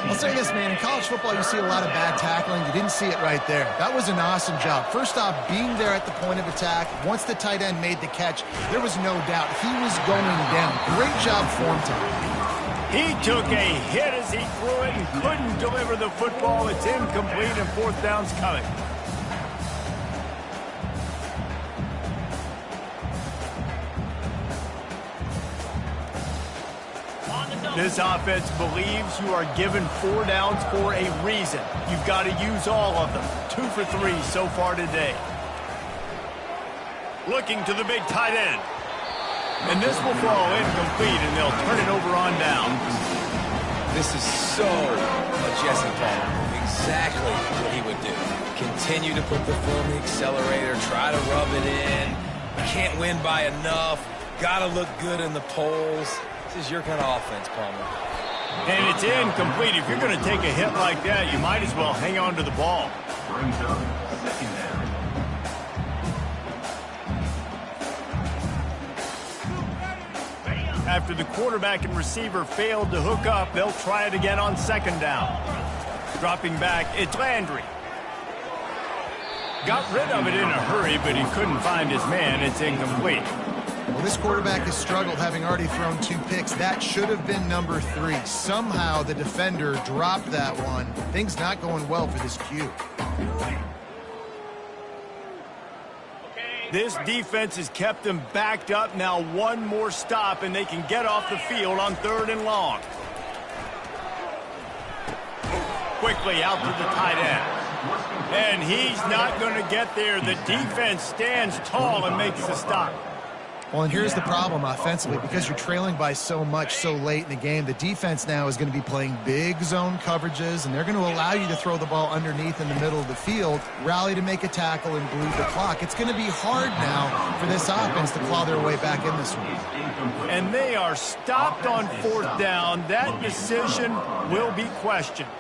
I'll say this, man. In college football, you see a lot of bad tackling. You didn't see it right there. That was an awesome job. First off, being there at the point of attack. Once the tight end made the catch, there was no doubt he was going down. Great job form time. He took a hit as he threw it and couldn't deliver the football. It's incomplete, and fourth down's coming. This offense believes you are given 4 downs for a reason. You've got to use all of them. 2 for 3 so far today. Looking to the big tight end. And this will fall incomplete, and they'll turn it over on down. This is so a Jesse Palmer. Exactly what he would do. Continue to put the foot on the accelerator, try to rub it in. Can't win by enough. Got to look good in the polls. This is your kind of offense, Palmer. And it's incomplete. If you're going to take a hit like that, you might as well hang on to the ball. Brings up second down. After the quarterback and receiver failed to hook up, they'll try it again on second down. Dropping back, it's Landry. Got rid of it in a hurry, but he couldn't find his man. It's incomplete. Well, this quarterback has struggled, having already thrown 2 picks. That should have been number 3. Somehow the defender dropped that one. Things not going well for this Q. This defense has kept them backed up. Now one more stop, and they can get off the field on 3rd and long. Quickly out to the tight end. And he's not going to get there. The defense stands tall and makes the stop. Well, and here's the problem offensively. Because you're trailing by so much so late in the game, the defense now is going to be playing big zone coverages, and they're going to allow you to throw the ball underneath in the middle of the field, rally to make a tackle, and bleed the clock. It's going to be hard now for this offense to claw their way back in this one. And they are stopped on 4th down. That decision will be questioned.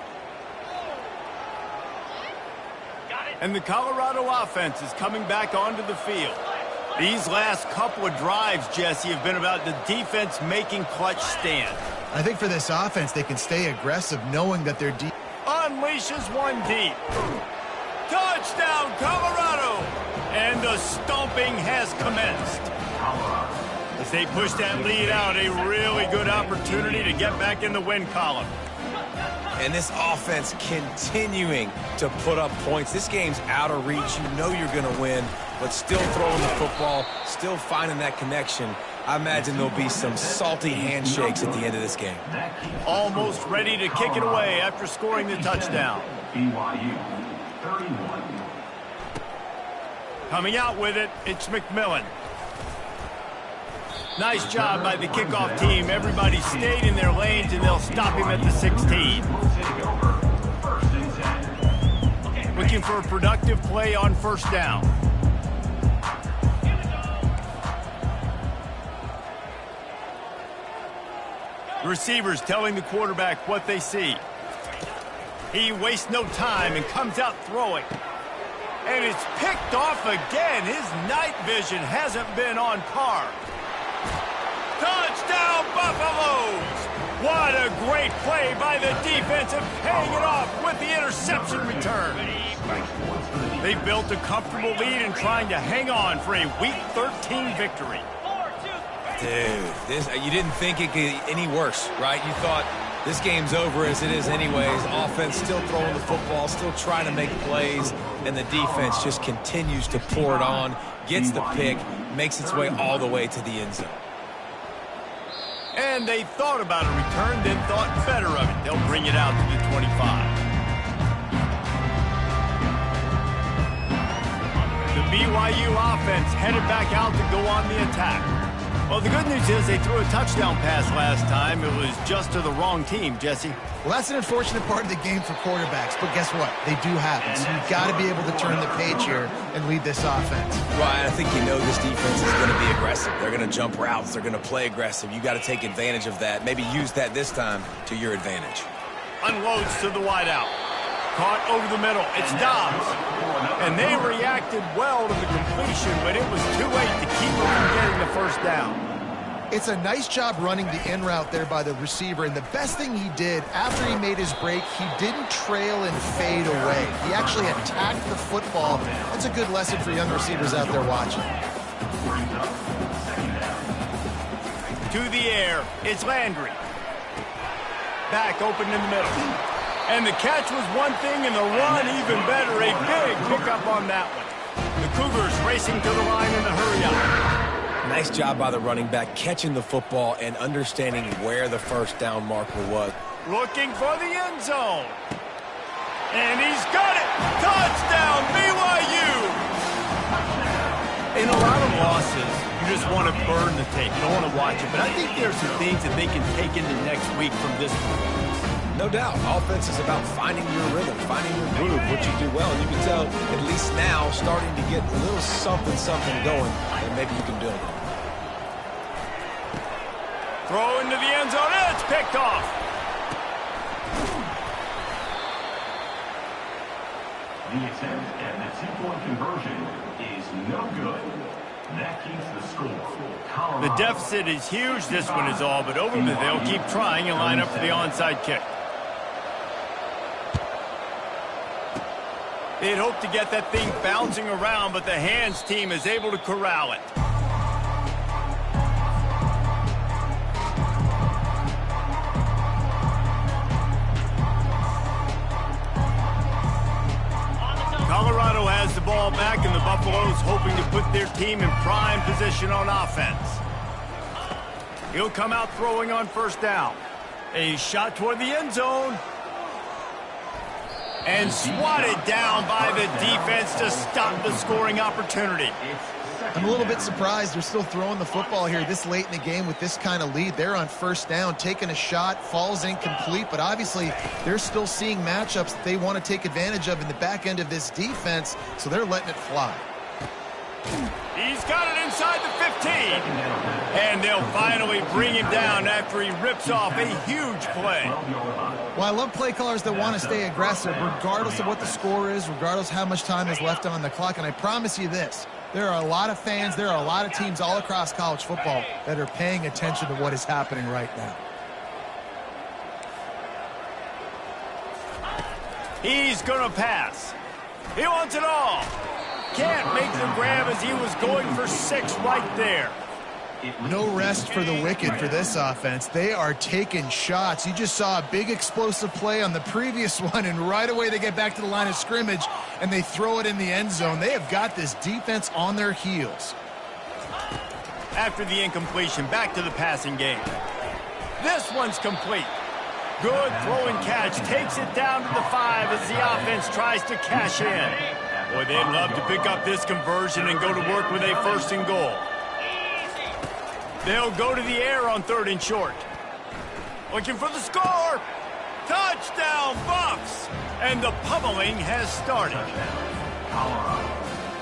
And the Colorado offense is coming back onto the field. These last couple of drives, Jesse, have been about the defense making clutch stand. I think for this offense, they can stay aggressive knowing that they're deep. Unleashes one deep. Touchdown, Colorado! And the stomping has commenced. As they push that lead out, a really good opportunity to get back in the win column. And this offense continuing to put up points. This game's out of reach. You know you're going to win, but still throwing the football, still finding that connection. I imagine there'll be some salty handshakes at the end of this game. Almost ready to kick it away after scoring the touchdown. BYU 31. Coming out with it, it's McMillan. Nice job by the kickoff team. Everybody stayed in their lanes, and they'll stop him at the 16. Looking for a productive play on 1st down. The receivers telling the quarterback what they see. He wastes no time and comes out throwing. And it's picked off again. His night vision hasn't been on par. Touchdown, Buffaloes! What a great play by the defense and paying it off with the interception return. They've built a comfortable lead and trying to hang on for a Week 13 victory. Dude, you didn't think it could get any worse, right? You thought this game's over as it is anyways. Offense still throwing the football, still trying to make plays, and the defense just continues to pour it on, gets the pick, makes its way all the way to the end zone. And they thought about a return, then thought better of it. They'll bring it out to the 25. The BYU offense headed back out to go on the attack. Well, the good news is they threw a touchdown pass last time. It was just to the wrong team, Jesse. Well, that's an unfortunate part of the game for quarterbacks, but guess what? They do happen. So you've got to be able to turn the page here and lead this offense. Right, I think you know this defense is going to be aggressive. They're going to jump routes. They're going to play aggressive. You got to take advantage of that. Maybe use that this time to your advantage. Unloads to the wideout. Caught over the middle. It's Dobbs. And they reacted well to the completion, but it was too late to keep them from getting the first down. It's a nice job running the in route there by the receiver, and the best thing he did after he made his break, he didn't trail and fade away. He actually attacked the football. That's a good lesson for young receivers out there watching. To the air, it's Landry. Back open in the middle. And the catch was one thing, and the run even better. A big pickup on that one. The Cougars racing to the line in the hurry-up. Nice job by the running back, catching the football and understanding where the first down marker was. Looking for the end zone. And he's got it. Touchdown, BYU. In a lot of losses, you just want to burn the tape. You don't want to watch it. But I think there's some things that they can take into next week from this performance. No doubt. Offense is about finding your rhythm, finding your groove, what you do well. And you can tell, at least now, starting to get a little something going, and maybe you can build on. Throw into the end zone. It's picked off. The attempt at the two-point conversion is no good. That keeps the score. The deficit is huge. This one is all but over, but they'll keep trying and line up for the onside kick. They'd hoped to get that thing bouncing around, but the hands team is able to corral it. Colorado has the ball back, and the Buffaloes hoping to put their team in prime position on offense. He'll come out throwing on first down. A shot toward the end zone. And swatted down by the defense to stop the scoring opportunity. I'm a little bit surprised they're still throwing the football here this late in the game with this kind of lead. They're on first down, taking a shot, falls incomplete, but obviously they're still seeing matchups that they want to take advantage of in the back end of this defense, so they're letting it fly. He's got it inside the 15. And they'll finally bring him down after he rips off a huge play. Well, I love play callers that want to stay aggressive regardless of what the score is, regardless of how much time is left on the clock. And I promise you this, there are a lot of fans, there are a lot of teams all across college football that are paying attention to what is happening right now. He's going to pass. He wants it all. Can't make the grab as he was going for 6 right there. No rest for the wicked for this offense. They are taking shots. You just saw a big explosive play on the previous one, and right away they get back to the line of scrimmage, and they throw it in the end zone. They have got this defense on their heels. After the incompletion, back to the passing game. This one's complete. Good throwing catch. Takes it down to the 5 as the offense tries to cash in. Boy, they'd love to pick up this conversion and go to work with a 1st and goal. They'll go to the air on 3rd and short. Looking for the score. Touchdown, Buffs! And the pummeling has started.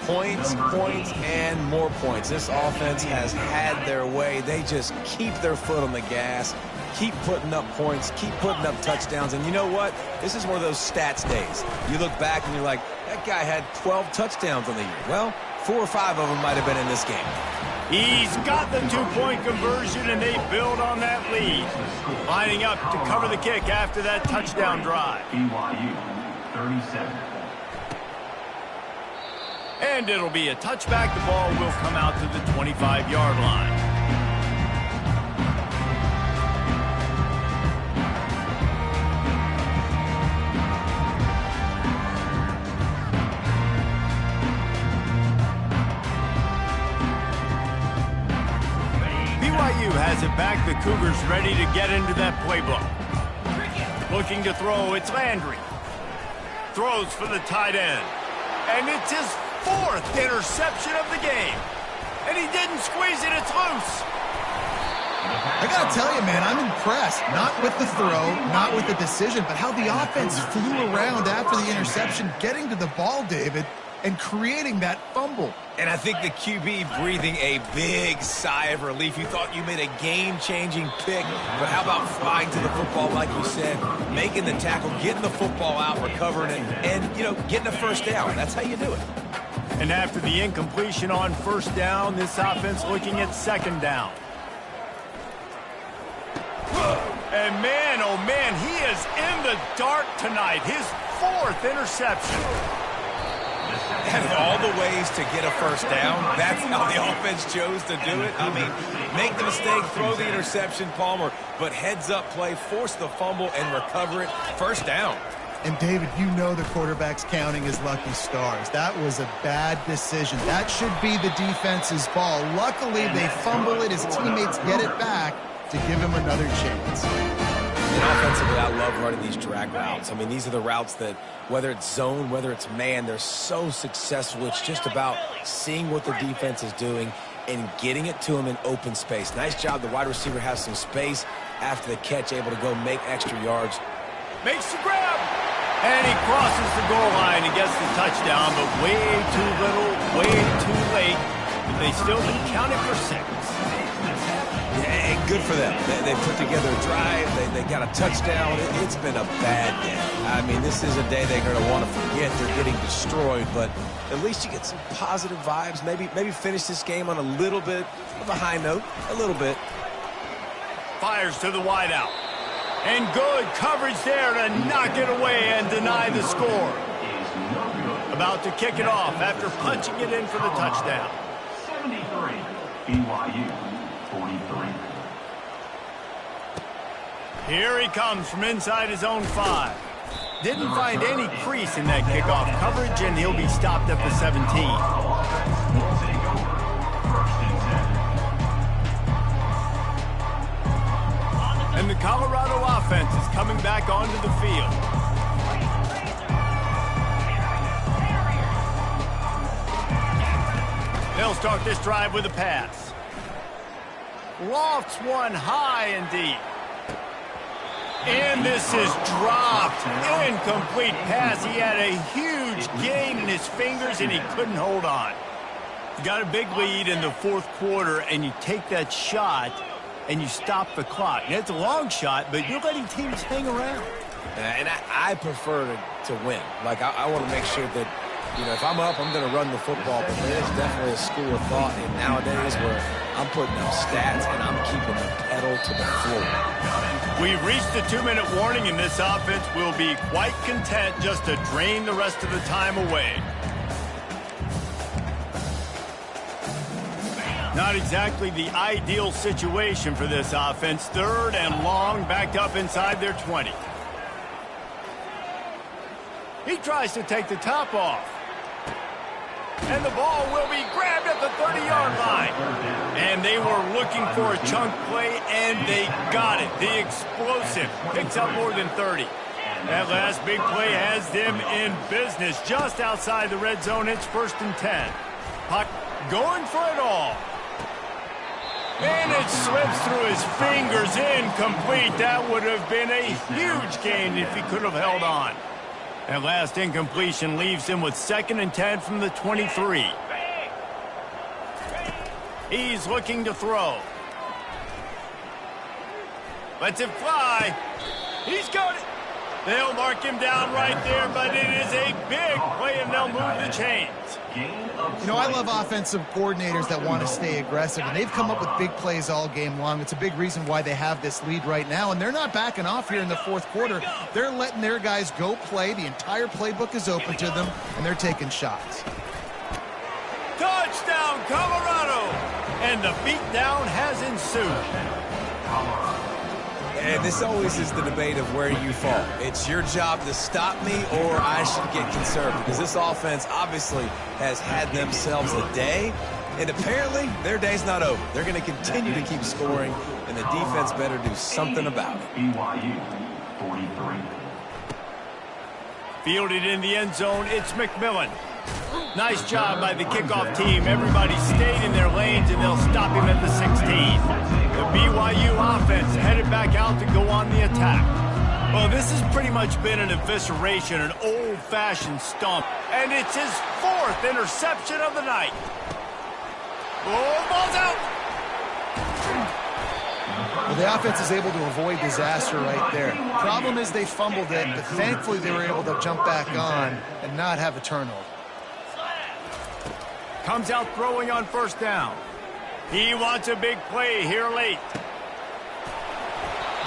Points, points, and more points. This offense has had their way. They just keep their foot on the gas, keep putting up points, keep putting up touchdowns. And you know what? This is one of those stats days. You look back and you're like, that that guy had 12 touchdowns on the year. Well, 4 or 5 of them might have been in this game. He's got the 2-point conversion, and they build on that lead. Lining up to cover the kick after that touchdown drive. BYU, 37. And it'll be a touchback. The ball will come out to the 25-yard line. BYU has it back. The Cougars ready to get into that playbook. Looking to throw, it's Landry. Throws for the tight end. And it's his 4th interception of the game. And he didn't squeeze it, it's loose. I got to tell you, man, I'm impressed. Not with the throw, not with the decision, but how the offense flew around after the interception, getting to the ball, David, and creating that fumble. And I think the QB breathing a big sigh of relief. You thought you made a game-changing pick, but how about flying to the football, like you said, making the tackle, getting the football out, recovering it, and, you know, getting a first down. That's how you do it. And after the incompletion on first down, this offense looking at second down. And man, oh man, he is in the dark tonight. His 4th interception. And all the ways to get a first down, that's how the offense chose to do it. I mean, make the mistake, throw the interception, Palmer, but heads-up play, force the fumble, and recover it. First down. And, David, you know the quarterback's counting his lucky stars. That was a bad decision. That should be the defense's ball. Luckily, they fumble it. His teammates get it back to give him another chance. And offensively, I love running these drag routes. I mean, these are the routes that, whether it's zone, whether it's man, they're so successful. It's just about seeing what the defense is doing and getting it to him in open space. Nice job. The wide receiver has some space after the catch, able to go make extra yards. Makes the grab. And he crosses the goal line and gets the touchdown, but way too little, way too late. But they still been counted for 6. Yeah, good for them. They put together a drive. They got a touchdown. It's been a bad day. I mean, this is a day they're going to want to forget. They're getting destroyed, but at least you get some positive vibes. Maybe finish this game on a little bit of a high note. A little bit. Fires to the wideout. And good coverage there to knock it away and deny the score. About to kick it off after punching it in for the touchdown. 73, BYU, 43. Here he comes from inside his own 5. Didn't find any crease in that kickoff coverage, and he'll be stopped at the 17. And the Colorado offense is coming back onto the field. They'll start this drive with a pass. Lofts one high and deep. And this is dropped. Incomplete pass. He had a huge gain in his fingers, and he couldn't hold on. You got a big lead in the 4th quarter, and you take that shot, and you stop the clock. And it's a long shot, but you're letting teams hang around. And I prefer to win. Like, I want to make sure that, you know, if I'm up, I'm going to run the football. But there's definitely a school of thought in nowadays where I'm putting up stats and I'm keeping the pedal to the floor. We've reached the 2-minute warning, and this offense will be quite content just to drain the rest of the time away. Not exactly the ideal situation for this offense. 3rd and long, backed up inside their 20. He tries to take the top off. And the ball will be grabbed at the 30-yard line. And they were looking for a chunk play, and they got it. The explosive picks up more than 30. That last big play has them in business just outside the red zone. It's 1st and 10. Puck going for it all. And it slips through his fingers, incomplete. That would have been a huge gain if he could have held on. That last incompletion leaves him with 2nd and 10 from the 23. He's looking to throw. Lets it fly. He's got it. They'll mark him down right there, but it is a big play, and they'll move the chains. You know, I love offensive coordinators that want to stay aggressive, and they've come up with big plays all game long. It's a big reason why they have this lead right now, and they're not backing off here in the fourth quarter. They're letting their guys go play. The entire playbook is open to them, and they're taking shots. Touchdown, Colorado! And the beatdown has ensued. And this always is the debate of where you fall. It's your job to stop me, or I should get conservative, because this offense obviously has had themselves a day, and apparently their day's not over. They're going to continue to keep scoring, and the defense better do something about it. BYU 43. Fielded in the end zone, it's McMillan. Nice job by the kickoff team. Everybody stayed in their lanes, and they'll stop him at the 16. The BYU offense headed back out to go on the attack. Well, this has pretty much been an evisceration, an old-fashioned stomp, and it's his fourth interception of the night. Oh, ball's out! Well, the offense is able to avoid disaster right there. Problem is they fumbled it, but thankfully they were able to jump back on and not have a turnover. Comes out throwing on first down. He wants a big play here late.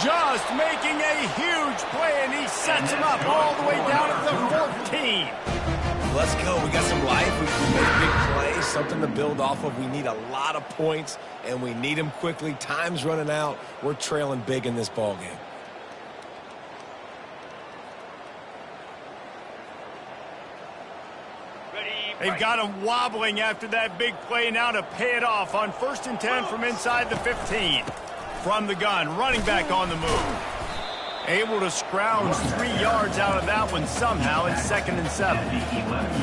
Just making a huge play, and he sets him up all the way down at the 14. Let's go. We got some life. We made a big play, something to build off of. We need a lot of points, and we need them quickly. Time's running out. We're trailing big in this ball game. They've got him wobbling after that big play now to pay it off on 1st and 10 from inside the 15. From the gun, running back on the move. Able to scrounge 3 yards out of that one somehow. It's 2nd and 7.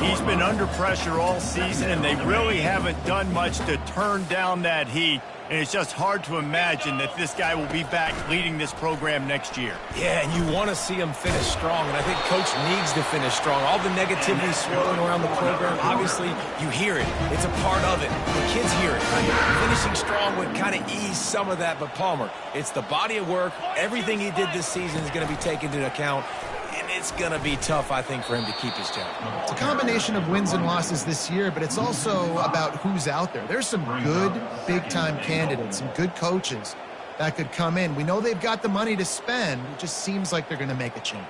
He's been under pressure all season, and they really haven't done much to turn down that heat. And it's just hard to imagine that this guy will be back leading this program next year. Yeah, and you want to see him finish strong, and I think Coach needs to finish strong. All the negativity swirling around the program, obviously, you hear it. It's a part of it. The kids hear it. Finishing strong would kind of ease some of that, but Palmer, it's the body of work. Everything he did this season is going to be taken into account, and it's going to be tough, I think, for him to keep his job. It's a combination of wins and losses this year, but it's also about who's out there. There's some good big-time candidates, some good coaches that could come in. We know they've got the money to spend. It just seems like they're going to make a change.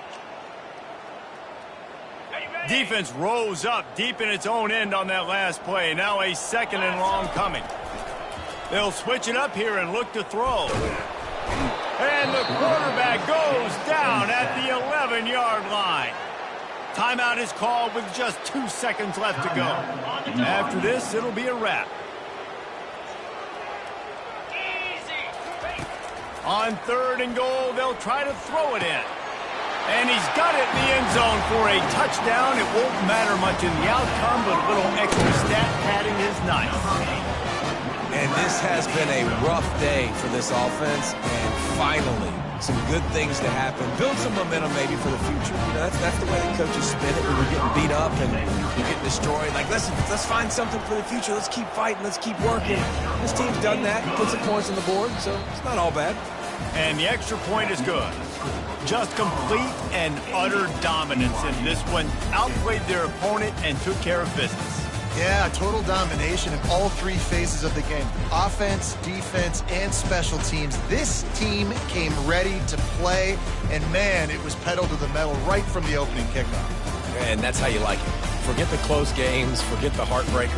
Defense rose up deep in its own end on that last play. Now a 2nd and long coming. They'll switch it up here and look to throw. And the quarterback goes down at the 11-yard line. Timeout is called with just 2 seconds left to go. After this, it'll be a wrap. On 3rd and goal, they'll try to throw it in. And he's got it in the end zone for a touchdown. It won't matter much in the outcome, but a little extra stat padding is nice. And this has been a rough day for this offense, and finally, some good things to happen. Build some momentum maybe for the future. You know, that's the way the coaches spin it. When you're getting beat up and you're getting destroyed. Like, let's find something for the future. Let's keep fighting. Let's keep working. This team's done that. Put some points on the board, so it's not all bad. And the extra point is good. Just complete and utter dominance in this one. Outplayed their opponent and took care of business. Yeah, total domination in all 3 phases of the game. Offense, defense, and special teams. This team came ready to play, and man, it was pedal to the metal right from the opening kickoff. And that's how you like it. Forget the close games, forget the heartbreakers.